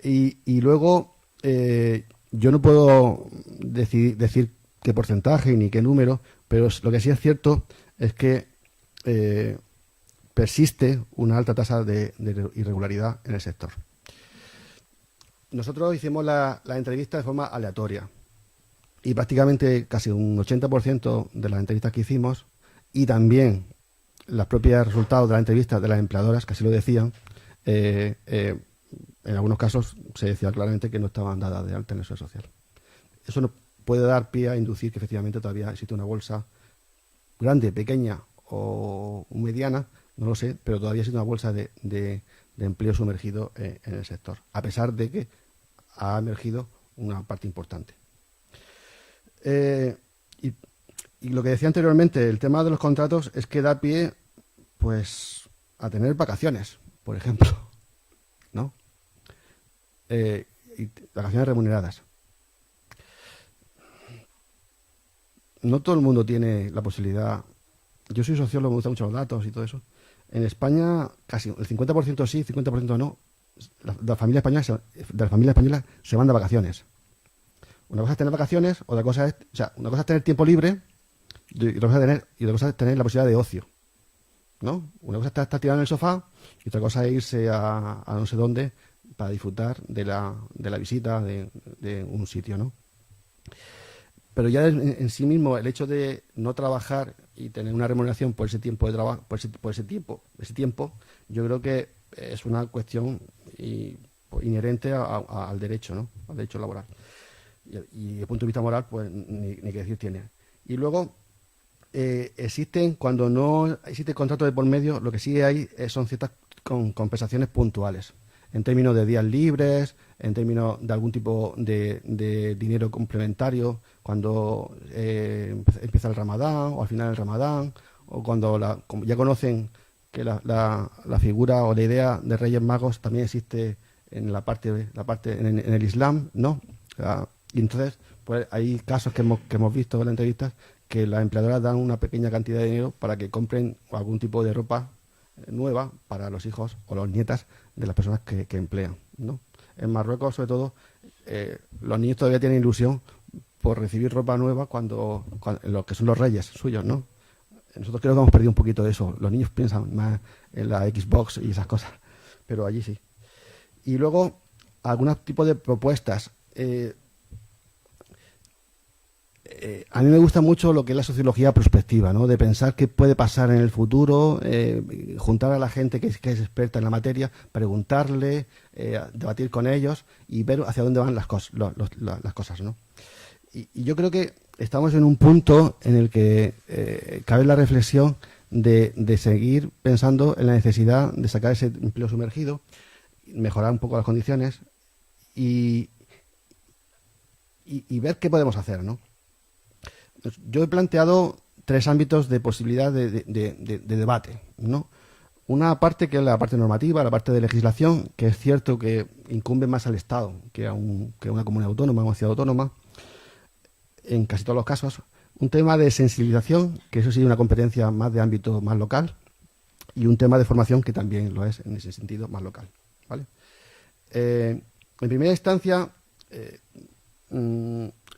Speaker 2: Y luego, yo no puedo decir qué porcentaje ni qué número, pero lo que sí es cierto es que persiste una alta tasa de irregularidad en el sector. Nosotros hicimos la entrevista de forma aleatoria y prácticamente casi un 80% de las entrevistas que hicimos y también los propios resultados de la entrevista de las empleadoras, que así lo decían, en algunos casos se decía claramente que no estaban dadas de alta en la seguridad social. Eso nos puede dar pie a inducir que efectivamente todavía existe una bolsa grande, pequeña o mediana, no lo sé, pero todavía existe una bolsa de empleo sumergido en el sector, a pesar de que ha emergido una parte importante. Y lo que decía anteriormente, el tema de los contratos es que da pie, pues, a tener vacaciones, por ejemplo, ¿no? Y vacaciones remuneradas. No todo el mundo tiene la posibilidad. Yo soy sociólogo, me gustan mucho los datos y todo eso. En España, casi el 50% sí, 50% no. De las familias españolas se van de vacaciones. Una cosa es tener vacaciones, otra cosa es, o sea, una cosa es tener tiempo libre y otra cosa es tener la posibilidad de ocio, ¿no? Una cosa es estar tirado en el sofá y otra cosa es irse a no sé dónde para disfrutar de la visita de un sitio, ¿no? Pero ya en sí mismo el hecho de no trabajar y tener una remuneración por ese tiempo de trabajo, por ese tiempo, yo creo que es una cuestión inherente al derecho, ¿no? Al derecho laboral. Y desde el punto de vista moral, pues ni qué decir tiene. Y luego, cuando no existe contrato de por medio, lo que sí hay son ciertas compensaciones puntuales, en términos de días libres, en términos de algún tipo de dinero complementario, cuando empieza el Ramadán o al final del Ramadán, o cuando ya conocen que la figura o la idea de Reyes Magos también existe en en el Islam, ¿no? Y entonces, pues hay casos que hemos visto en las entrevistas que las empleadoras dan una pequeña cantidad de dinero para que compren algún tipo de ropa nueva para los hijos o las nietas de las personas que emplean, ¿no? En Marruecos, sobre todo, los niños todavía tienen ilusión por recibir ropa nueva cuando los que son los reyes suyos, ¿no? Nosotros creo que hemos perdido un poquito de eso. Los niños piensan más en la Xbox y esas cosas, pero allí sí. Y luego, algunos tipos de propuestas. A mí me gusta mucho lo que es la sociología prospectiva, ¿no? De pensar qué puede pasar en el futuro, juntar a la gente que es experta en la materia, preguntarle, debatir con ellos y ver hacia dónde van las cosas, ¿no? Y yo creo que estamos en un punto en el que cabe la reflexión de seguir pensando en la necesidad de sacar ese empleo sumergido, mejorar un poco las condiciones y ver qué podemos hacer, ¿no? Yo he planteado 3 ámbitos de posibilidad de debate, ¿no? una parte que es la parte normativa, la parte de legislación, que es cierto que incumbe más al Estado que a una comunidad autónoma, a una ciudad autónoma, en casi todos los casos. Un tema de sensibilización, que eso sí es una competencia más de ámbito más local, y un tema de formación que también lo es en ese sentido más local, ¿vale? En primera instancia,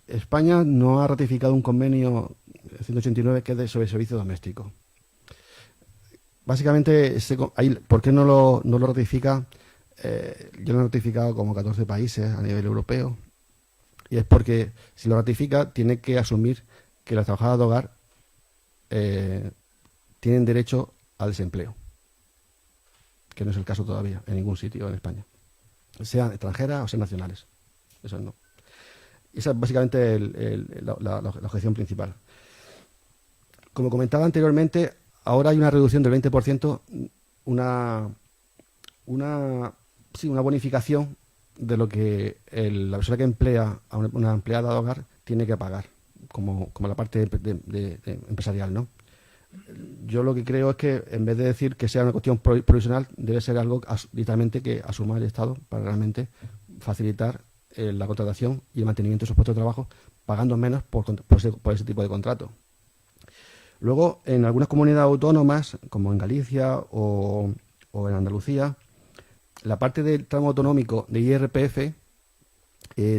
Speaker 2: España no ha ratificado un convenio 189 que es sobre servicio doméstico. Básicamente, ¿por qué no lo ratifica? Yo lo he ratificado como 14 países a nivel europeo, y es porque si lo ratifica tiene que asumir que las trabajadoras de hogar tienen derecho al desempleo, que no es el caso todavía en ningún sitio en España, sean extranjeras o sean nacionales. Eso no. Esa es básicamente la objeción principal. Como comentaba anteriormente, ahora hay una reducción del 20%, una bonificación de lo que la persona que emplea a una empleada de hogar tiene que pagar, como la parte de empresarial, ¿no? Yo lo que creo es que en vez de decir que sea una cuestión provisional, debe ser algo literalmente que asuma el Estado para realmente facilitar la contratación y el mantenimiento de esos puestos de trabajo, pagando menos por ese tipo de contrato. Luego, en algunas comunidades autónomas, como en Galicia o en Andalucía, la parte del tramo autonómico de IRPF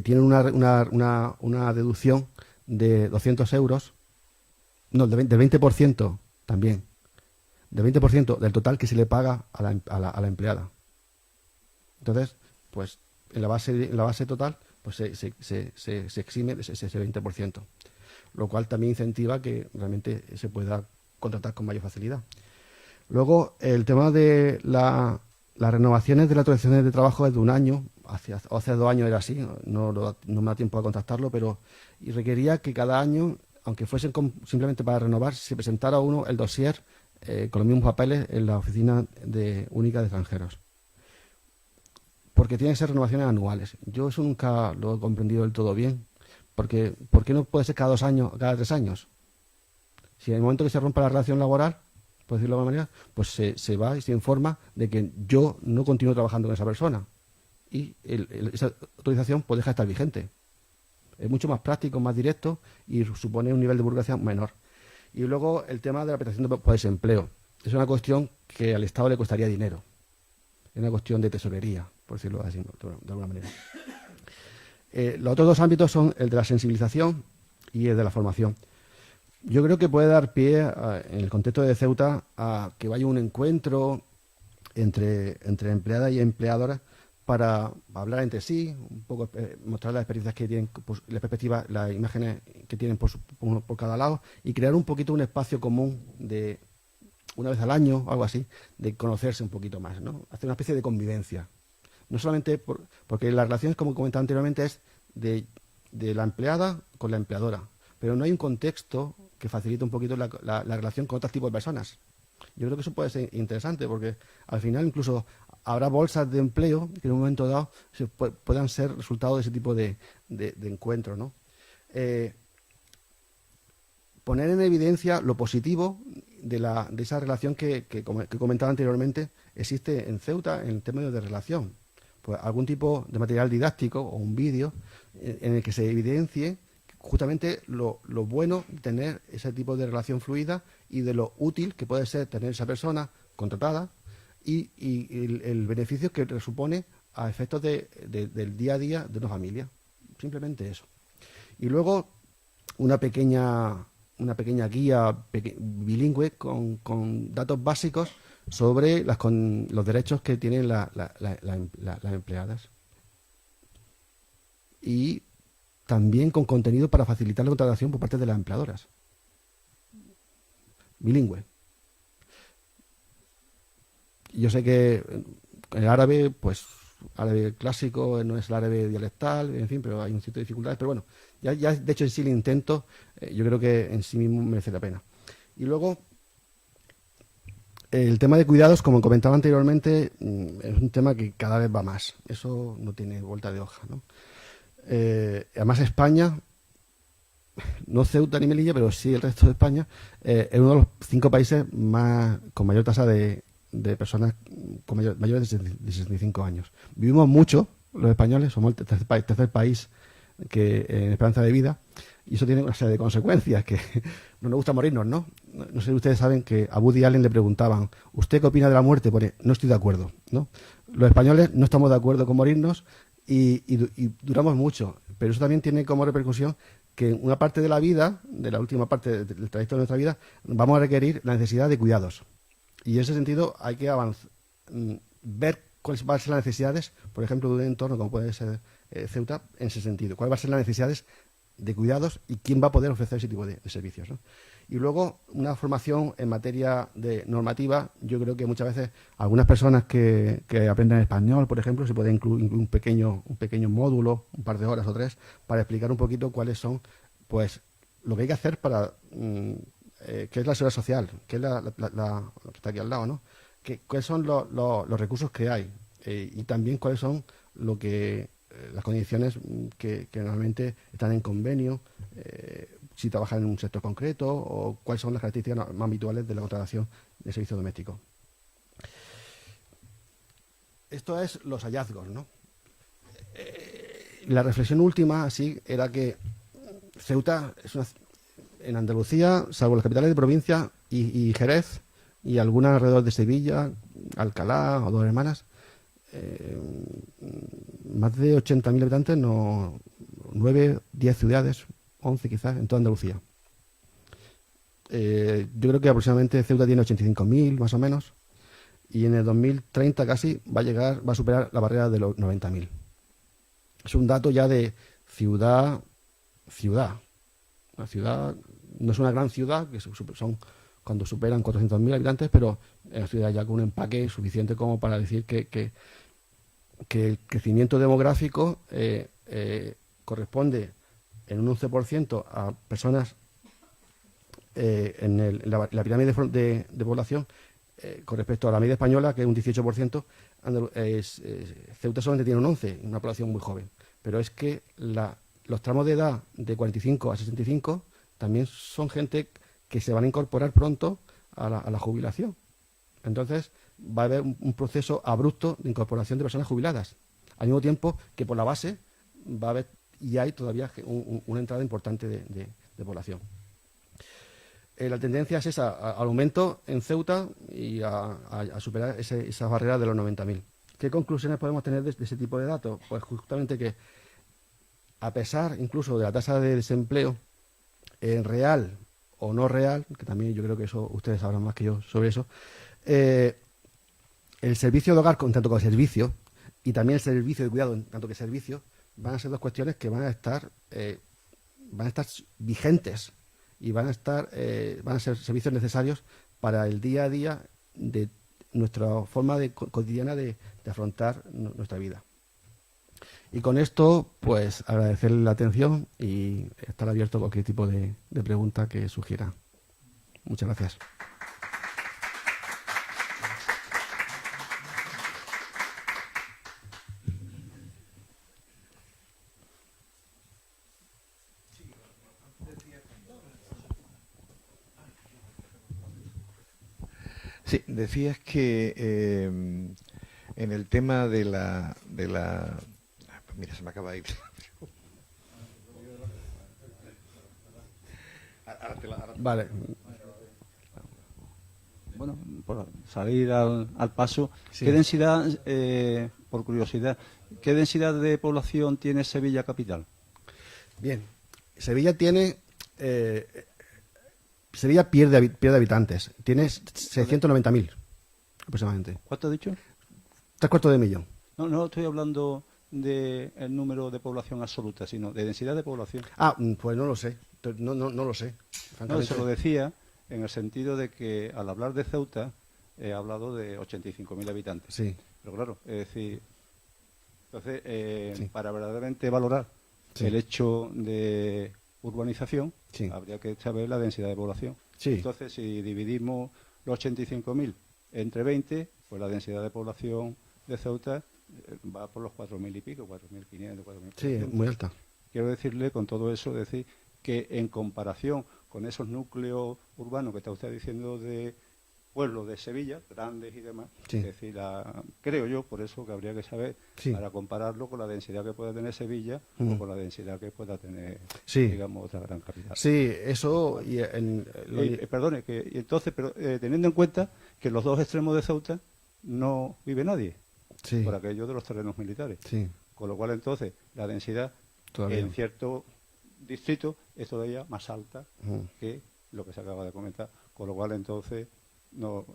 Speaker 2: tiene una deducción de 200 euros, no, del 20% también, del 20% del total que se le paga a la empleada. Entonces, pues en la base total pues se exime ese 20%, lo cual también incentiva que realmente se pueda contratar con mayor facilidad. Luego, el tema de las renovaciones de las autorizaciones de trabajo es de un año, hace 2 años era así, no me da tiempo a contrastarlo, pero y requería que cada año, aunque fuesen simplemente para renovar, se presentara uno el dossier con los mismos papeles en la Oficina Única de Extranjeros. Porque tienen que ser renovaciones anuales. Yo eso nunca lo he comprendido del todo bien. Porque ¿por qué no puede ser cada 2 años, cada 3 años? Si en el momento que se rompa la relación laboral, por decirlo de alguna manera, pues se va y se informa de que yo no continúo trabajando con esa persona. Y esa autorización pues deja de estar vigente. Es mucho más práctico, más directo y supone un nivel de burocracia menor. Y luego el tema de la prestación por desempleo. Es una cuestión que al Estado le costaría dinero. Es una cuestión de tesorería, por decirlo así, de alguna manera. Los otros 2 ámbitos son el de la sensibilización y el de la formación. Yo creo que puede dar pie, en el contexto de Ceuta, a que vaya un encuentro entre empleadas y empleadoras para hablar entre sí, un poco mostrar las experiencias que tienen, pues, la perspectiva, las imágenes que tienen por cada lado, y crear un poquito un espacio común de una vez al año, algo así, de conocerse un poquito más, ¿no? Hacer una especie de convivencia. No solamente porque la relación, como comentaba anteriormente, es de la empleada con la empleadora, pero no hay un contexto que facilite un poquito la relación con otros tipos de personas. Yo creo que eso puede ser interesante, porque al final incluso habrá bolsas de empleo que en un momento dado puedan ser resultado de ese tipo de encuentro, ¿no? Poner en evidencia lo positivo de esa relación que comentaba anteriormente existe en Ceuta en términos de relación. Pues algún tipo de material didáctico o un vídeo en el que se evidencie justamente lo bueno de tener ese tipo de relación fluida y de lo útil que puede ser tener esa persona contratada y el beneficio que supone a efectos del día a día de una familia. Simplemente eso. Y luego una pequeña guía bilingüe con datos básicos sobre los derechos que tienen las empleadas. Y también con contenido para facilitar la contratación por parte de las empleadoras. Bilingüe. Yo sé que el árabe, pues, árabe clásico no es el árabe dialectal, en fin, pero hay un cierto de dificultades. Pero bueno, ya de hecho en sí el intento, yo creo que en sí mismo merece la pena. Y luego, el tema de cuidados, como comentaba anteriormente, es un tema que cada vez va más. Eso no tiene vuelta de hoja, ¿no? Además España, no Ceuta ni Melilla, pero sí el resto de España, es uno de los 5 países con mayor tasa de de personas con mayores de 65 años. Vivimos mucho, los españoles, somos el tercer país que en esperanza de vida, y eso tiene una serie de consecuencias, que no nos gusta morirnos, ¿no? No sé si ustedes saben que a Woody Allen le preguntaban, ¿usted qué opina de la muerte? Pues no estoy de acuerdo, ¿no? Los españoles no estamos de acuerdo con morirnos y duramos mucho, pero eso también tiene como repercusión que en una parte de la vida, de la última parte del trayecto de nuestra vida, vamos a requerir la necesidad de cuidados. Y en ese sentido hay que ver cuáles van a ser las necesidades, por ejemplo, de un entorno como puede ser Ceuta, en ese sentido. ¿Cuáles van a ser las necesidades de cuidados y quién va a poder ofrecer ese tipo de servicios, ¿no? Y luego, una formación en materia de normativa. Yo creo que muchas veces algunas personas que aprenden español, por ejemplo, se puede incluir un pequeño módulo, un par de horas o 3, para explicar un poquito cuáles son, pues, lo que hay que hacer para qué es la seguridad social, qué es lo que está aquí al lado, ¿no? Cuáles son los recursos que hay y también cuáles son las condiciones que normalmente están en convenio, si trabajan en un sector concreto, o cuáles son las características más habituales de la contratación de servicio doméstico. Esto es los hallazgos, ¿no? La reflexión última, así, era que Ceuta es en Andalucía, salvo las capitales de provincia y Jerez, y algunas alrededor de Sevilla, Alcalá o Dos Hermanas, más de 80.000 habitantes, 9, 10 ciudades, 11 quizás, en toda Andalucía. Yo creo que aproximadamente Ceuta tiene 85.000 más o menos, y en el 2030 casi va a superar la barrera de los 90.000. Es un dato ya de ciudad. La ciudad no es una gran ciudad, que son cuando superan 400.000 habitantes, pero es una ciudad ya con un empaque suficiente como para decir que el crecimiento demográfico corresponde en un 11% a personas en la pirámide de población con respecto a la media española, que es un 18%. Ceuta solamente tiene un 11%, una población muy joven. Pero es que los tramos de edad de 45 a 65 también son gente que se van a incorporar pronto a la jubilación. Entonces va a haber un proceso abrupto de incorporación de personas jubiladas, al mismo tiempo que por la base va a haber y hay todavía una entrada importante de población. La tendencia es esa, al aumento en Ceuta y a superar esa barrera de los 90.000. ¿Qué conclusiones podemos tener de ese tipo de datos? Pues justamente que, a pesar incluso de la tasa de desempleo real o no real, que también yo creo que eso ustedes sabrán más que yo sobre eso, el servicio de hogar, tanto como servicio, y también el servicio de cuidado, tanto que servicio, van a ser dos cuestiones que van a estar vigentes y van a ser servicios necesarios para el día a día de nuestra forma cotidiana de afrontar nuestra vida. Y con esto, pues agradecerle la atención y estar abierto a cualquier tipo de pregunta que sugiera. Muchas gracias.
Speaker 1: Sí, decías que en el tema de la... Mira, se me acaba de ir.
Speaker 2: Vale.
Speaker 3: Bueno, por salir al paso,
Speaker 2: Sí.
Speaker 3: ¿qué densidad, por curiosidad, qué densidad de población tiene Sevilla capital?
Speaker 2: Bien. Sevilla pierde habitantes. Tiene 690.000 aproximadamente.
Speaker 3: ¿Cuánto has dicho?
Speaker 2: 3/4 millón.
Speaker 3: No estoy hablando del número de población absoluta, sino de densidad de población.
Speaker 2: Pues no lo sé. No lo sé.
Speaker 3: No,
Speaker 2: Francamente.
Speaker 3: se lo decía en el sentido de que al hablar de Ceuta he hablado de 85.000 habitantes.
Speaker 2: Sí.
Speaker 3: Pero claro, es decir, entonces,
Speaker 2: Sí.
Speaker 3: para verdaderamente valorar
Speaker 2: Sí.
Speaker 3: el hecho de urbanización,
Speaker 2: Sí.
Speaker 3: habría que saber la densidad de población.
Speaker 2: Sí.
Speaker 3: Entonces, si dividimos los 85.000 entre 20, pues la densidad de población de Ceuta va por los 4.000 y pico, 4.500, 4.000.
Speaker 2: Sí, muy alta.
Speaker 3: Quiero decirle con todo eso, decir que en comparación con esos núcleos urbanos que está usted diciendo de pueblos de Sevilla, grandes y demás.
Speaker 2: Sí.
Speaker 3: Es decir, creo yo, por eso que habría que saber,
Speaker 2: Sí.
Speaker 3: para compararlo con la densidad que pueda tener Sevilla o con la densidad que pueda tener,
Speaker 2: Sí.
Speaker 3: digamos, otra gran capital.
Speaker 2: Sí, eso... Y
Speaker 3: Perdone, y entonces, teniendo en cuenta que en los dos extremos de Ceuta no vive nadie,
Speaker 2: sí,
Speaker 3: por aquello de los terrenos militares.
Speaker 2: sí,
Speaker 3: Con lo cual, entonces, la densidad
Speaker 2: todavía.
Speaker 3: en ciertos distritos es todavía más alta
Speaker 2: Ujú.
Speaker 3: que lo que se acaba de comentar. Con lo cual, entonces, nos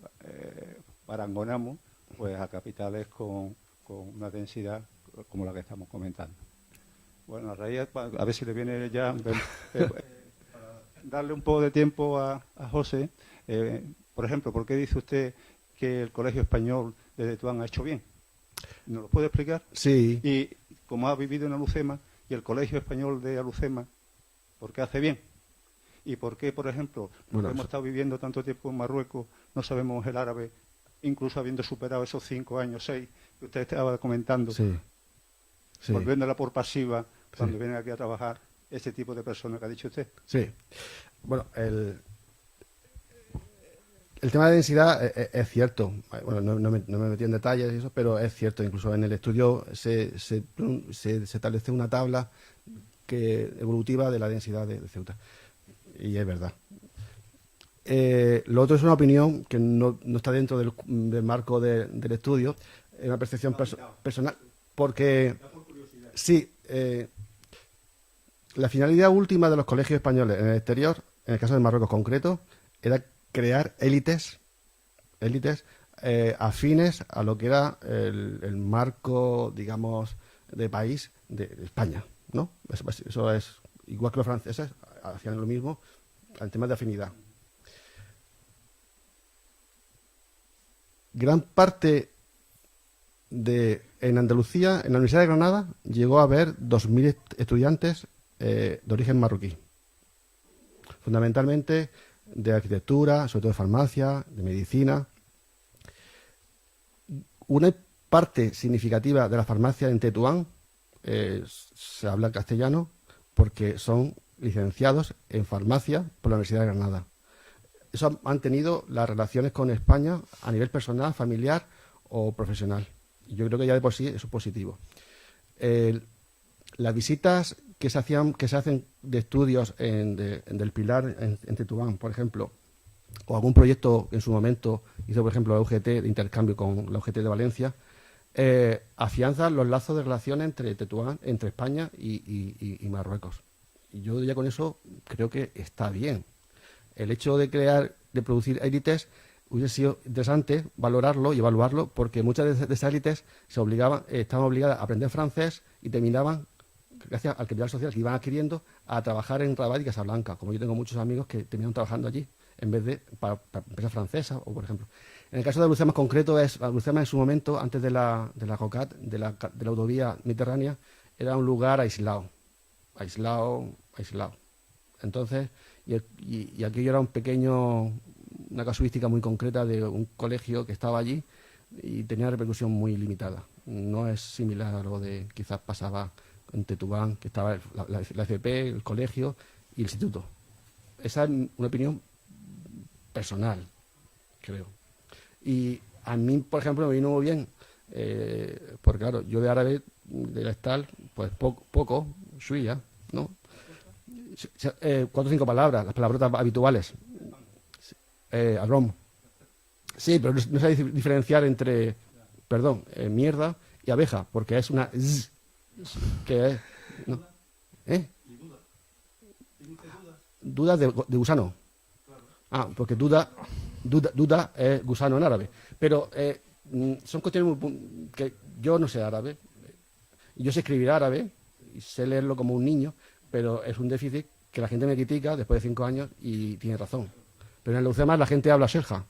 Speaker 3: parangonamos pues, a capitales con una densidad como la que estamos comentando. Bueno, a raíz, a ver si le viene ya... para darle un poco de tiempo a José. Por ejemplo, ¿por qué dice usted que el Colegio Español de Tetuán ha hecho bien? ¿Nos lo puede explicar?
Speaker 2: Sí,
Speaker 3: Y como ha vivido en Alucema, y el Colegio Español de Alucema, ¿por qué hace bien? ¿Y por qué, por ejemplo,
Speaker 2: Bueno,
Speaker 3: hemos
Speaker 2: eso-
Speaker 3: estado viviendo tanto tiempo en Marruecos, no sabemos el árabe, incluso habiendo superado esos 5 años, 6, que usted estaba comentando,
Speaker 2: sí, sí,
Speaker 3: volviéndola por pasiva cuando vienen aquí a trabajar ese tipo de personas que ha dicho usted?
Speaker 2: sí. Bueno, el tema de densidad es cierto. Bueno, no me metí en detalles y eso, pero es cierto. Incluso en el estudio se establece una tabla evolutiva de la densidad de Ceuta. Y es verdad. Lo otro es una opinión que no está dentro del marco del estudio, es una percepción personal, porque sí, la finalidad última de los colegios españoles en el exterior, en el caso de Marruecos concreto, era crear élites afines a lo que era el marco, digamos, de país de España, ¿no? Eso es igual que los franceses hacían lo mismo al tema de afinidad. Gran parte en Andalucía, en la Universidad de Granada, llegó a haber 2.000 estudiantes de origen marroquí. Fundamentalmente de arquitectura, sobre todo de farmacia, de medicina. Una parte significativa de la farmacia en Tetuán se habla castellano porque son licenciados en farmacia por la Universidad de Granada. Eso ha mantenido las relaciones con España a nivel personal, familiar o profesional. Y yo creo que ya de por sí eso es positivo. Las visitas que se hacen de estudios del Pilar en Tetuán, por ejemplo, o algún proyecto que en su momento hizo, por ejemplo, la UGT de intercambio con la UGT de Valencia, afianzan los lazos de relación entre Tetuán, entre España y Marruecos. Y yo ya con eso creo que está bien. El hecho de producir élites hubiese sido interesante valorarlo y evaluarlo, porque muchas de esas élites estaban obligadas a aprender francés y terminaban, gracias al capital social que iban adquiriendo, a trabajar en Rabat y Casablanca. Como yo tengo muchos amigos que terminaron trabajando allí en vez de para empresas francesas, o por ejemplo. En el caso de Alucema en concreto, Alucema en su momento, antes de la COCAT, de la autovía mediterránea, era un lugar aislado. Entonces, y aquello era una casuística muy concreta de un colegio que estaba allí y tenía una repercusión muy limitada. No es similar a lo de quizás pasaba en Tetuán, que estaba la FP, el colegio y el instituto. Esa es una opinión personal, creo. Y a mí, por ejemplo, me vino muy bien, porque claro, yo de árabe, de la Estal, pues poco, suya, ¿no? 4 o 5 palabras, las palabrotas habituales. Agrom. Sí, pero no sé diferenciar entre, mierda y abeja, porque es una z, que es, ¿no? Dudas de gusano. Porque duda es gusano en árabe. Pero son cuestiones que yo no sé árabe. Yo sé escribir árabe y sé leerlo como un niño, pero es un déficit que la gente me critica después de 5 años y tiene razón. Pero en el UCEMAS la gente habla selja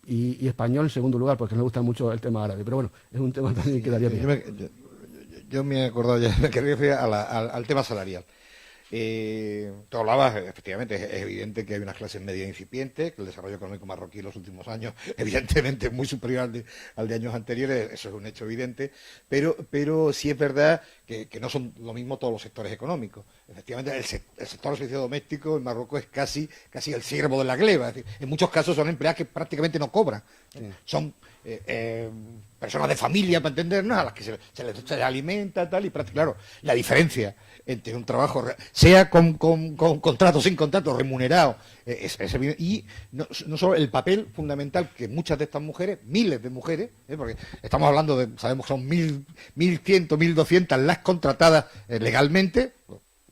Speaker 2: y español en segundo lugar, porque no me gusta mucho el tema árabe. Pero bueno, es un tema también que daría bien.
Speaker 1: Yo me he acordado ya, me quería referir al tema salarial. Tú hablabas, efectivamente, es evidente que hay unas clases medias incipientes, que el desarrollo económico marroquí en los últimos años, evidentemente, es muy superior al de años anteriores, eso es un hecho evidente, pero sí es verdad que no son lo mismo todos los sectores económicos. Efectivamente, el sector del servicio doméstico en Marruecos es casi el siervo de la gleba, es decir, en muchos casos son empleadas que prácticamente no cobran, son personas de familia, para entendernos, a las que se les alimenta, tal, y claro, la diferencia entre un trabajo, sea con contrato o sin contrato, remunerado, es evidente. Y no solo el papel fundamental que muchas de estas mujeres, miles de mujeres, porque estamos hablando de, sabemos que son 1.100, 1.200 las contratadas legalmente,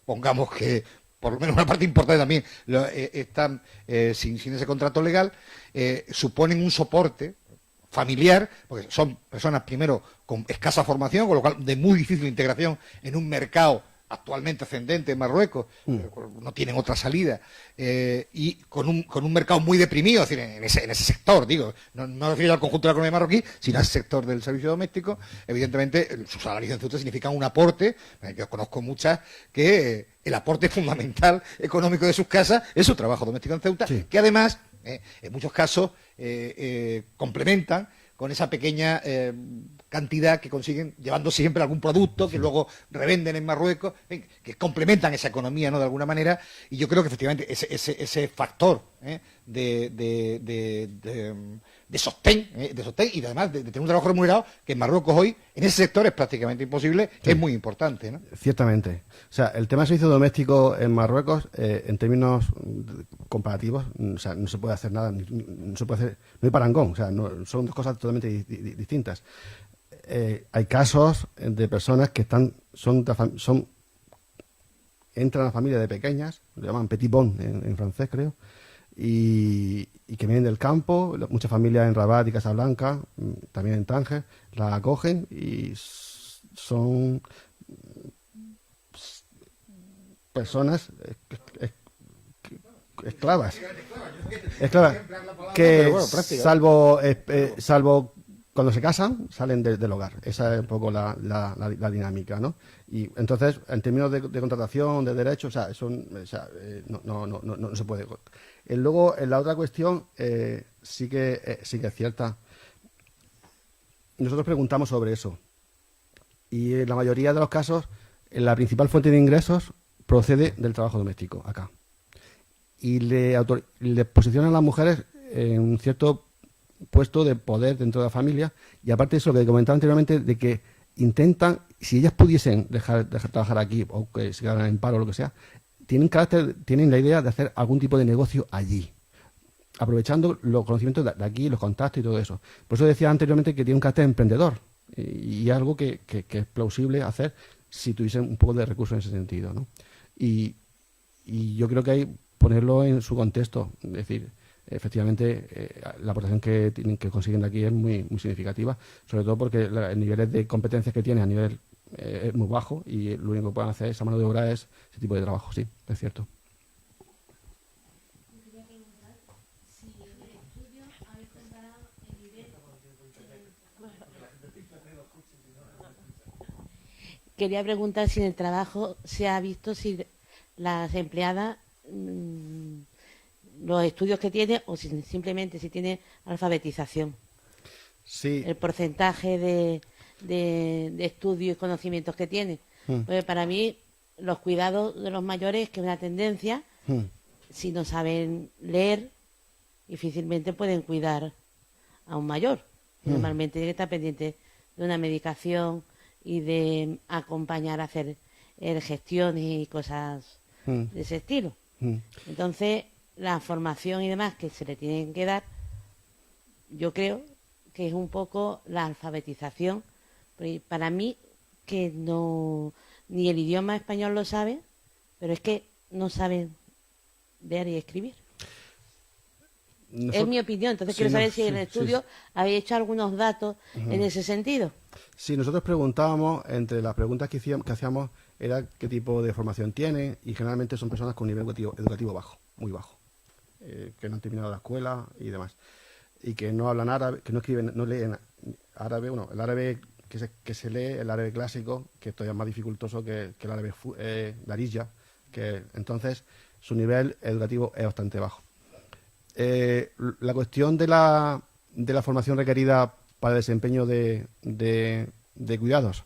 Speaker 1: pongamos que por lo menos una parte importante también están sin ese contrato legal, suponen un soporte familiar, porque son personas primero con escasa formación, con lo cual de muy difícil integración en un mercado actualmente ascendente en Marruecos, no tienen otra salida, y con un mercado muy deprimido, es decir, en ese sector, digo, no me refiero al conjunto de la economía marroquí, sino al sector del servicio doméstico. Evidentemente, sus salarios en Ceuta significan un aporte. Yo conozco muchas que el aporte fundamental económico de sus casas es su trabajo doméstico en Ceuta, sí, que además, en muchos casos, complementan con esa pequeña cantidad que consiguen llevando siempre algún producto que luego revenden en Marruecos, que complementan esa economía, ¿no?, de alguna manera. Y yo creo que efectivamente ese factor de sostén y además de tener un trabajo remunerado, que en Marruecos hoy, en ese sector es prácticamente imposible, sí, es muy importante, ¿no?
Speaker 2: Ciertamente. O sea, el tema del servicio doméstico en Marruecos, en términos comparativos, o sea, no se puede hacer nada, no se puede hacer, no hay parangón, o sea, son dos cosas totalmente distintas. Hay casos de personas que entran a la familia de pequeñas, lo llaman petit bon en francés, creo, y que vienen del campo, muchas familias en Rabat y Casablanca, también en Tánger, la acogen y son personas esclavas, que salvo cuando se casan, salen del hogar. Esa es un poco la dinámica, ¿no? Y entonces, en términos de contratación, de derechos, o sea, no se puede. Luego, en la otra cuestión, sí que es cierta. Nosotros preguntamos sobre eso. Y en la mayoría de los casos, la principal fuente de ingresos procede del trabajo doméstico, acá. Y le posicionan a las mujeres en un cierto puesto de poder dentro de la familia, y aparte de eso, lo que comentaba anteriormente, de que intentan, si ellas pudiesen dejar trabajar aquí o que se quedaran en paro o lo que sea, tienen la idea de hacer algún tipo de negocio allí, aprovechando los conocimientos de aquí, los contactos y todo eso. Por eso decía anteriormente que tiene un carácter emprendedor, y algo que es plausible hacer si tuviesen un poco de recursos en ese sentido, ¿no? Y yo creo que hay ponerlo en su contexto, es decir, efectivamente la aportación que consiguen de aquí es muy significativa, sobre todo porque el nivel de competencias que tiene a nivel es muy bajo, y lo único que pueden hacer esa mano de obra es ese tipo de trabajo. Sí, es cierto.
Speaker 4: Quería preguntar si en el trabajo se ha visto si las empleadas los estudios que tiene, o si simplemente si tiene alfabetización.
Speaker 2: Sí.
Speaker 4: El porcentaje de estudios y conocimientos que tiene. Pues para mí, los cuidados de los mayores, que es una tendencia, si no saben leer, difícilmente pueden cuidar a un mayor. Normalmente tiene que estar pendiente de una medicación y de acompañar a hacer gestiones y cosas de ese estilo. Entonces, la formación y demás que se le tienen que dar, yo creo que es un poco la alfabetización. Para mí, que no, ni el idioma español lo saben, pero es que no saben leer y escribir. Es mi opinión. Entonces quiero saber si en el estudio habéis hecho algunos datos en ese sentido.
Speaker 2: Sí, nosotros preguntábamos, entre las preguntas que hacíamos, era qué tipo de formación tiene, y generalmente son personas con un nivel educativo bajo, muy bajo, que no han terminado la escuela y demás, y que no hablan árabe, que no escriben, no leen árabe. Bueno, el árabe que se lee, el árabe clásico, que es todavía más dificultoso que el árabe darija, que entonces su nivel educativo es bastante bajo. La cuestión de la formación requerida para el desempeño de cuidados.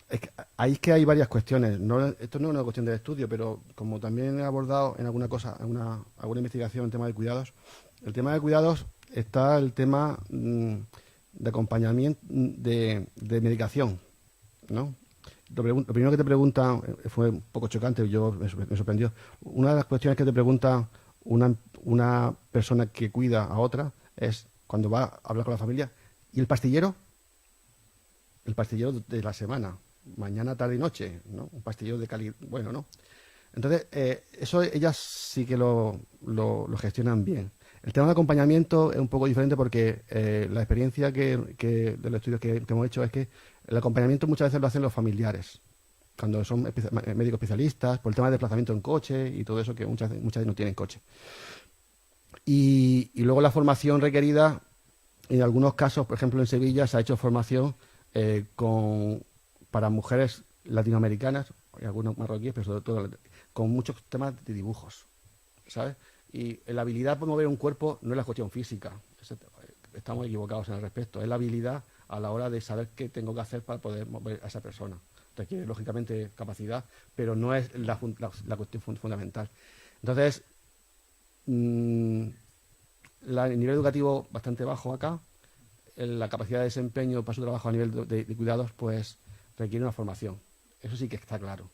Speaker 2: Es que hay varias cuestiones. Esto no es una cuestión de estudio, pero como también he abordado en alguna investigación en tema de cuidados, el tema de cuidados está el tema de acompañamiento, de medicación, ¿no? Lo primero que te preguntan fue un poco chocante, me sorprendió. Una de las cuestiones que te pregunta una persona que cuida a otra es, cuando va a hablar con la familia, ¿y el pastillero? El pastillero de la semana, mañana, tarde y noche, ¿no? Un pastillero de calidad, bueno, ¿no? Entonces, eso ellas sí que lo gestionan bien. El tema de acompañamiento es un poco diferente porque la experiencia de los estudios que hemos hecho es que el acompañamiento muchas veces lo hacen los familiares, cuando son médicos especialistas, por el tema de desplazamiento en coche y todo eso, que muchas veces no tienen coche. Y luego la formación requerida, en algunos casos, por ejemplo en Sevilla, se ha hecho formación para mujeres latinoamericanas, y algunos marroquíes, pero sobre todo con muchos temas de dibujos, ¿sabes? Y la habilidad para mover un cuerpo no es la cuestión física, estamos equivocados en el respecto, es la habilidad a la hora de saber qué tengo que hacer para poder mover a esa persona. Requiere, lógicamente, capacidad, pero no es la cuestión fundamental. Entonces, el nivel educativo bastante bajo acá, la capacidad de desempeño para su trabajo a nivel de cuidados, pues requiere una formación. Eso sí que está claro.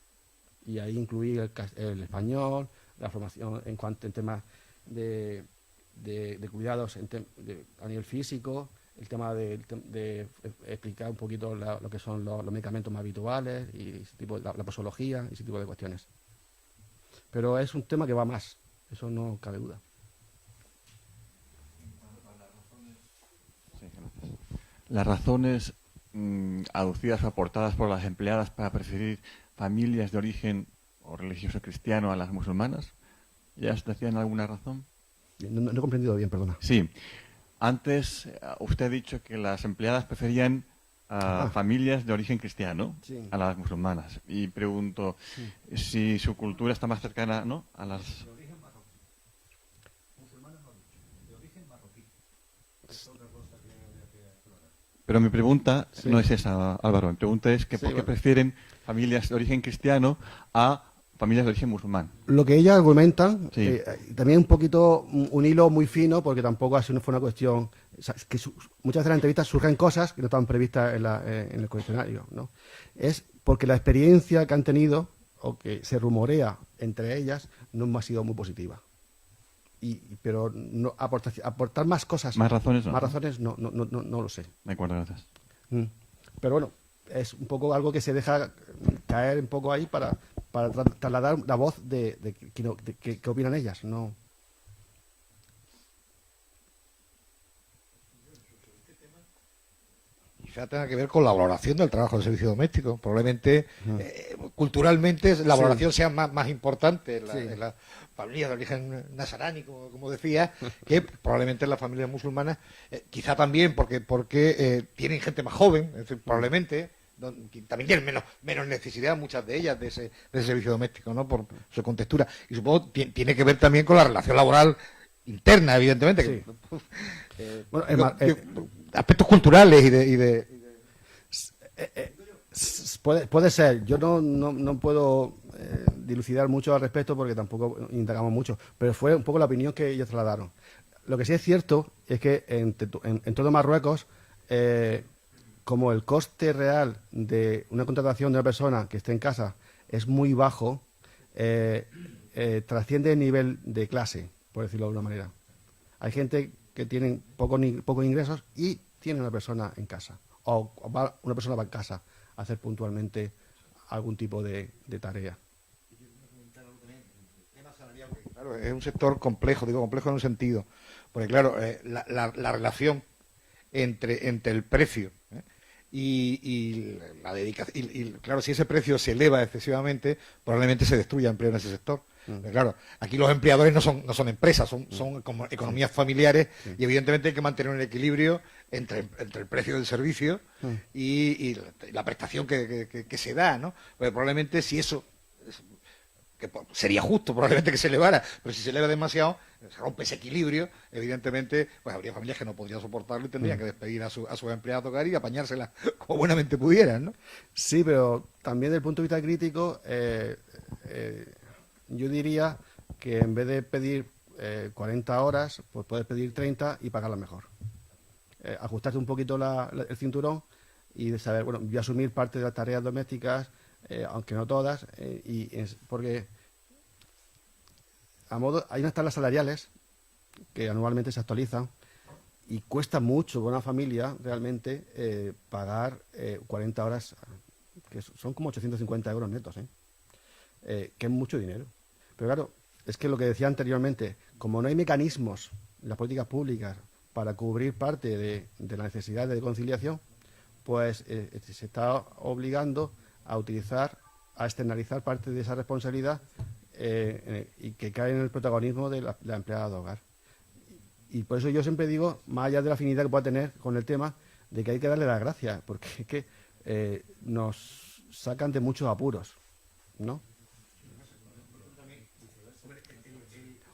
Speaker 2: Y ahí incluir el español, la formación en temas de cuidados a nivel físico, el tema de explicar un poquito lo que son los medicamentos más habituales y ese tipo, la posología y ese tipo de cuestiones. Pero es un tema que va más, eso no cabe duda.
Speaker 5: Sí, gracias. Las razones aducidas o aportadas por las empleadas para preferir familias de origen o religioso cristiano a las musulmanas, ¿ya os decían alguna razón?
Speaker 2: No he comprendido bien, perdona.
Speaker 5: Sí. Antes usted ha dicho que las empleadas preferían familias de origen cristiano, sí, a las musulmanas. Y pregunto si su cultura está más cercana, ¿no?, a las...
Speaker 1: De origen marroquí. Musulmanas no han dicho, de origen marroquí. Es otra cosa que habría que aclarar.
Speaker 5: Pero mi pregunta no es esa, Álvaro. Mi pregunta es que ¿por qué prefieren familias de origen cristiano a familias de origen musulmán?
Speaker 2: Lo que ellas argumentan, también un poquito un hilo muy fino, porque tampoco así no fue una cuestión, o sea, que muchas veces en las entrevistas surgen cosas que no estaban previstas en el cuestionario, ¿no? Es porque la experiencia que han tenido, o que se rumorea entre ellas, no ha sido muy positiva. Pero no, aportar más cosas,
Speaker 5: más razones,
Speaker 2: no lo sé.
Speaker 5: De acuerdo, gracias.
Speaker 2: Pero bueno, es un poco algo que se deja caer un poco ahí para trasladar la voz de qué opinan ellas, ¿no?
Speaker 1: Quizá tenga que ver con la valoración del trabajo del servicio doméstico. Probablemente, culturalmente, la valoración sea más importante en las familias de origen nazarí, como decía, que probablemente en las familias musulmanas. Quizá también porque tienen gente más joven, es decir, probablemente también tienen menos necesidad, muchas de ellas, de ese servicio doméstico, ¿no?, por su contextura. Y supongo que tiene que ver también con la relación laboral interna, evidentemente.
Speaker 2: Bueno,
Speaker 1: aspectos culturales
Speaker 2: puede ser. Yo no puedo dilucidar mucho al respecto porque tampoco indagamos mucho, pero fue un poco la opinión que ellos trasladaron. Lo que sí es cierto es que en todo Marruecos, como el coste real de una contratación de una persona que esté en casa es muy bajo, trasciende el nivel de clase, por decirlo de alguna manera. Hay gente que tienen pocos ingresos y tiene una persona en casa, o una persona va en casa a hacer puntualmente algún tipo de tarea.
Speaker 1: Claro, es un sector complejo, digo complejo en un sentido, porque claro, la relación entre el precio y la dedicación, y claro, si ese precio se eleva excesivamente, probablemente se destruya empleo en ese sector. Claro, aquí los empleadores no son empresas, son como economías familiares, y evidentemente hay que mantener un equilibrio entre el precio del servicio y la prestación que se da, ¿no? Porque probablemente si eso que sería justo probablemente que se elevara, pero si se eleva demasiado, se rompe ese equilibrio, evidentemente, pues habría familias que no podrían soportarlo y tendrían que despedir a sus empleados de hogar y apañárselas como buenamente pudieran, ¿no?
Speaker 2: Sí, pero también desde el punto de vista crítico, yo diría que en vez de pedir 40 horas, pues puedes pedir 30 y pagarla mejor. Ajustarte un poquito el cinturón y de saber, bueno, voy a asumir parte de las tareas domésticas, aunque no todas, porque hay unas tablas salariales que anualmente se actualizan y cuesta mucho para una familia realmente pagar 40 horas, que son como 850 euros netos, que es mucho dinero. Pero claro, es que lo que decía anteriormente, como no hay mecanismos en las políticas públicas para cubrir parte de la necesidad de conciliación, pues se está obligando a externalizar parte de esa responsabilidad y que cae en el protagonismo de la empleada de hogar. Y por eso yo siempre digo, más allá de la afinidad que pueda tener con el tema, de que hay que darle las gracias, porque es que nos sacan de muchos apuros, ¿no?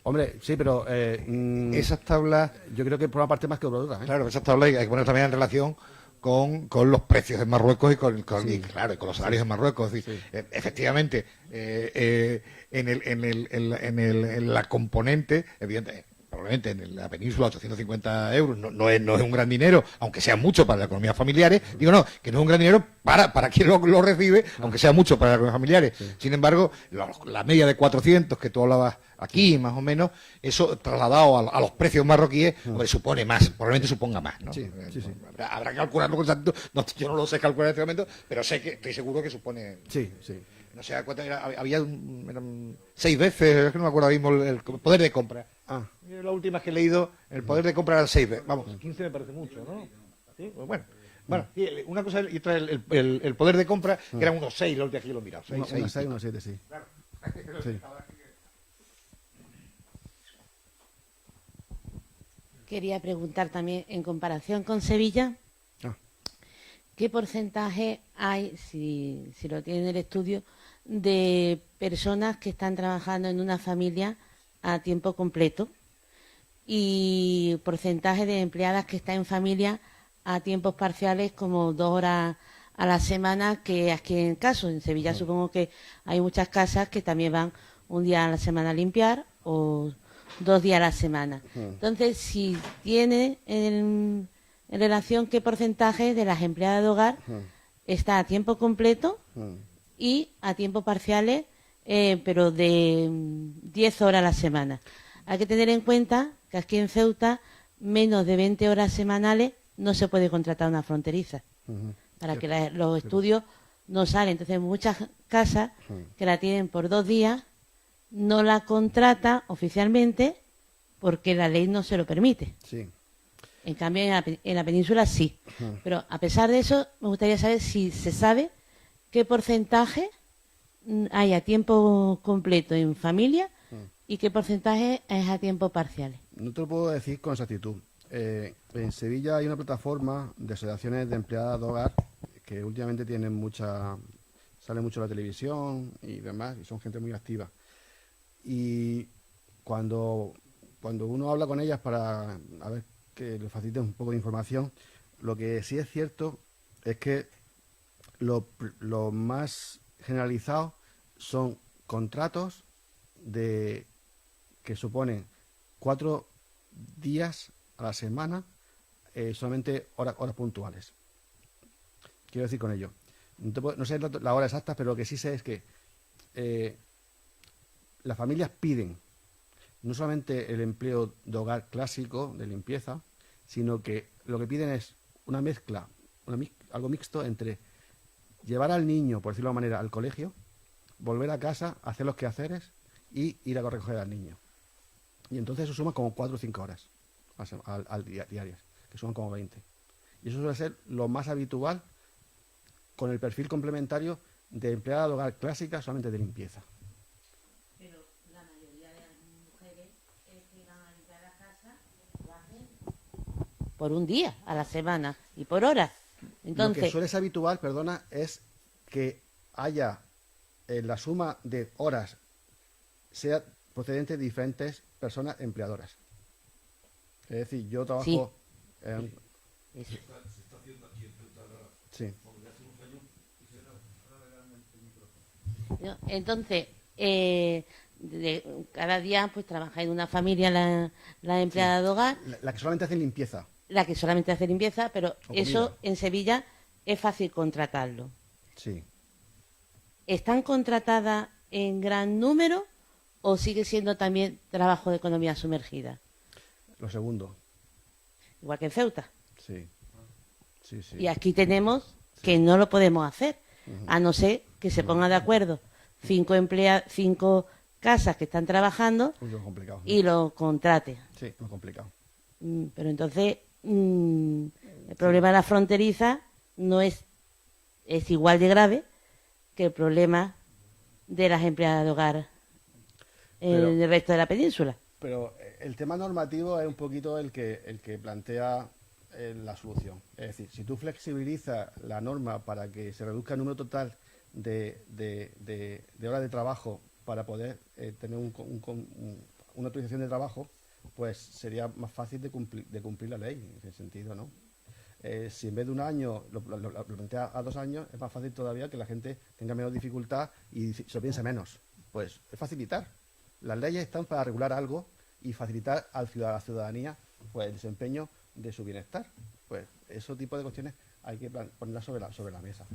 Speaker 2: Hombre, sí, pero
Speaker 1: esas tablas,
Speaker 2: yo creo que por una parte más que por otra,
Speaker 1: claro, esas tablas hay que poner también en relación con los precios en Marruecos y con los salarios en Marruecos. Es decir, efectivamente, en la componente, evidentemente, probablemente en la península 850 euros no es un gran dinero, aunque sea mucho para las economías familiares. Digo, no, que no es un gran dinero para quien lo recibe, aunque sea mucho para las economías familiares. Sí. Sin embargo, la media de 400 que tú hablabas aquí, más o menos, eso trasladado a los precios marroquíes, supone más, probablemente suponga más, ¿no?
Speaker 2: Sí.
Speaker 1: Habrá que calcularlo con exactitud. No, yo no lo sé calcular en este momento, pero estoy seguro que supone...
Speaker 2: Sí.
Speaker 1: No sé cuánto era, eran 6 veces, es que no me acuerdo mismo el poder de compra. La última que he leído, el poder de compra era 6 veces. Vamos, 15 me parece mucho, ¿no? ¿Sí? Bueno, una cosa y otra el poder de compra, que eran unos 6, la última que yo lo he mirado. 6,
Speaker 2: unos 7, sí.
Speaker 1: Claro.
Speaker 2: Sí.
Speaker 4: Quería preguntar también, en comparación con Sevilla, ¿qué porcentaje hay, si lo tiene en el estudio, de personas que están trabajando en una familia a tiempo completo y porcentaje de empleadas que están en familia a tiempos parciales, como 2 horas a la semana, que aquí en caso? En Sevilla supongo que hay muchas casas que también van un día a la semana a limpiar o 2 días a la semana. Entonces, si tiene en relación qué porcentaje de las empleadas de hogar está a tiempo completo y a tiempo parciales, pero de 10 horas a la semana. Hay que tener en cuenta que aquí en Ceuta menos de 20 horas semanales no se puede contratar una fronteriza, para que los estudios no salen. Entonces, muchas casas que la tienen por 2 días no la contrata oficialmente porque la ley no se lo permite.
Speaker 2: Sí.
Speaker 4: En cambio, en la península sí. Pero a pesar de eso, me gustaría saber si se sabe qué porcentaje hay a tiempo completo en familia y qué porcentaje es a tiempo parcial.
Speaker 2: No te lo puedo decir con exactitud. En Sevilla hay una plataforma de asociaciones de empleadas de hogar que últimamente sale mucho en la televisión y demás, y son gente muy activa. Y cuando uno habla con ellas para a ver que le facilite un poco de información, lo que sí es cierto es que lo más generalizado son contratos que suponen 4 días a la semana, solamente horas puntuales. Quiero decir con ello, no sé la hora exacta, pero lo que sí sé es que las familias piden no solamente el empleo de hogar clásico de limpieza, sino que lo que piden es una mezcla, algo mixto entre llevar al niño, por decirlo de alguna manera, al colegio, volver a casa, hacer los quehaceres y ir a recoger al niño. Y entonces eso suma como 4 o 5 horas diarias, que suman como 20. Y eso suele ser lo más habitual con el perfil complementario de empleada de hogar clásica solamente de limpieza.
Speaker 4: Pero la mayoría de las mujeres que van a limpiar la casa lo hacen por un día a la semana y por hora. Entonces,
Speaker 2: lo que suele ser habitual, perdona, es que haya la suma de horas sea procedente de diferentes personas empleadoras. Es decir, yo trabajo...
Speaker 4: Sí.
Speaker 2: Sí.
Speaker 4: ¿No? Entonces, cada día pues trabaja en una familia la empleada de hogar,
Speaker 2: La que solamente hace limpieza.
Speaker 4: la que solamente hace limpieza, pero
Speaker 2: O
Speaker 4: eso
Speaker 2: comida.
Speaker 4: en Sevilla es fácil contratarlo.
Speaker 2: Sí.
Speaker 4: ¿Están contratadas en gran número o sigue siendo también trabajo de economía sumergida?
Speaker 2: Lo segundo.
Speaker 4: Igual que en Ceuta.
Speaker 2: Sí. Sí, sí.
Speaker 4: Y aquí tenemos que no lo podemos hacer, a no ser que se pongan de acuerdo 5 casas que están trabajando
Speaker 2: Muy complicado.
Speaker 4: y lo contrate.
Speaker 2: Sí, muy complicado.
Speaker 4: Pero entonces el problema de la fronteriza no es igual de grave que el problema de las empleadas de hogar en
Speaker 2: Pero-
Speaker 4: el resto de la península.
Speaker 2: Pero el tema normativo es un poquito el que plantea la solución. Es decir, si tú flexibilizas la norma para que se reduzca el número total de horas de trabajo para poder tener una autorización de trabajo, pues sería más fácil de cumplir la ley, en ese sentido, ¿no? Si en vez de un año lo plantea a 2 años, es más fácil todavía que la gente tenga menos dificultad y se lo piense menos. Pues es facilitar. Las leyes están para regular algo y facilitar a la ciudadanía pues, el desempeño de su bienestar. Pues ese tipo de cuestiones hay que ponerlas sobre la mesa,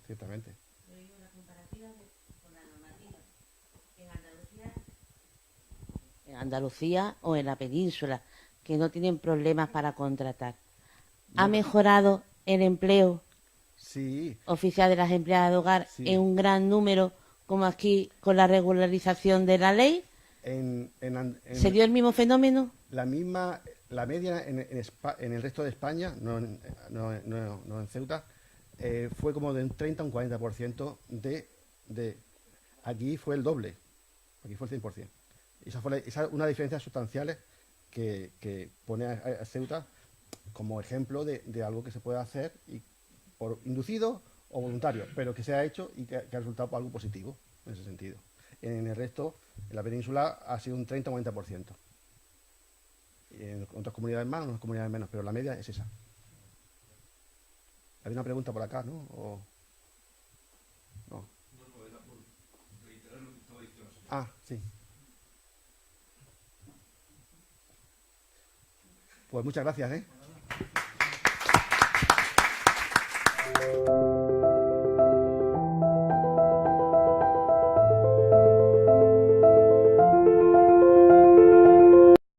Speaker 2: ciertamente.
Speaker 4: En Andalucía o en la península, que no tienen problemas para contratar. ¿Ha mejorado el empleo
Speaker 2: Sí,
Speaker 4: oficial de las empleadas de hogar
Speaker 2: Sí.
Speaker 4: en un gran número, como aquí con la regularización de la ley? ¿Se dio el mismo fenómeno?
Speaker 2: la media en el resto de España, no en Ceuta, fue como de un 30 a un 40% aquí fue el doble, aquí fue el 100%. Esa es una diferencia sustancial que pone a Ceuta como ejemplo de algo que se puede hacer por inducido o voluntario, pero que se ha hecho y que ha resultado por algo positivo en ese sentido. En el resto, en la península, ha sido un 30 o 40%. Y en otras comunidades más, en otras comunidades menos, pero la media es esa. Hay una pregunta por acá, ¿no? No. Ah, sí. Pues muchas gracias, ¿eh?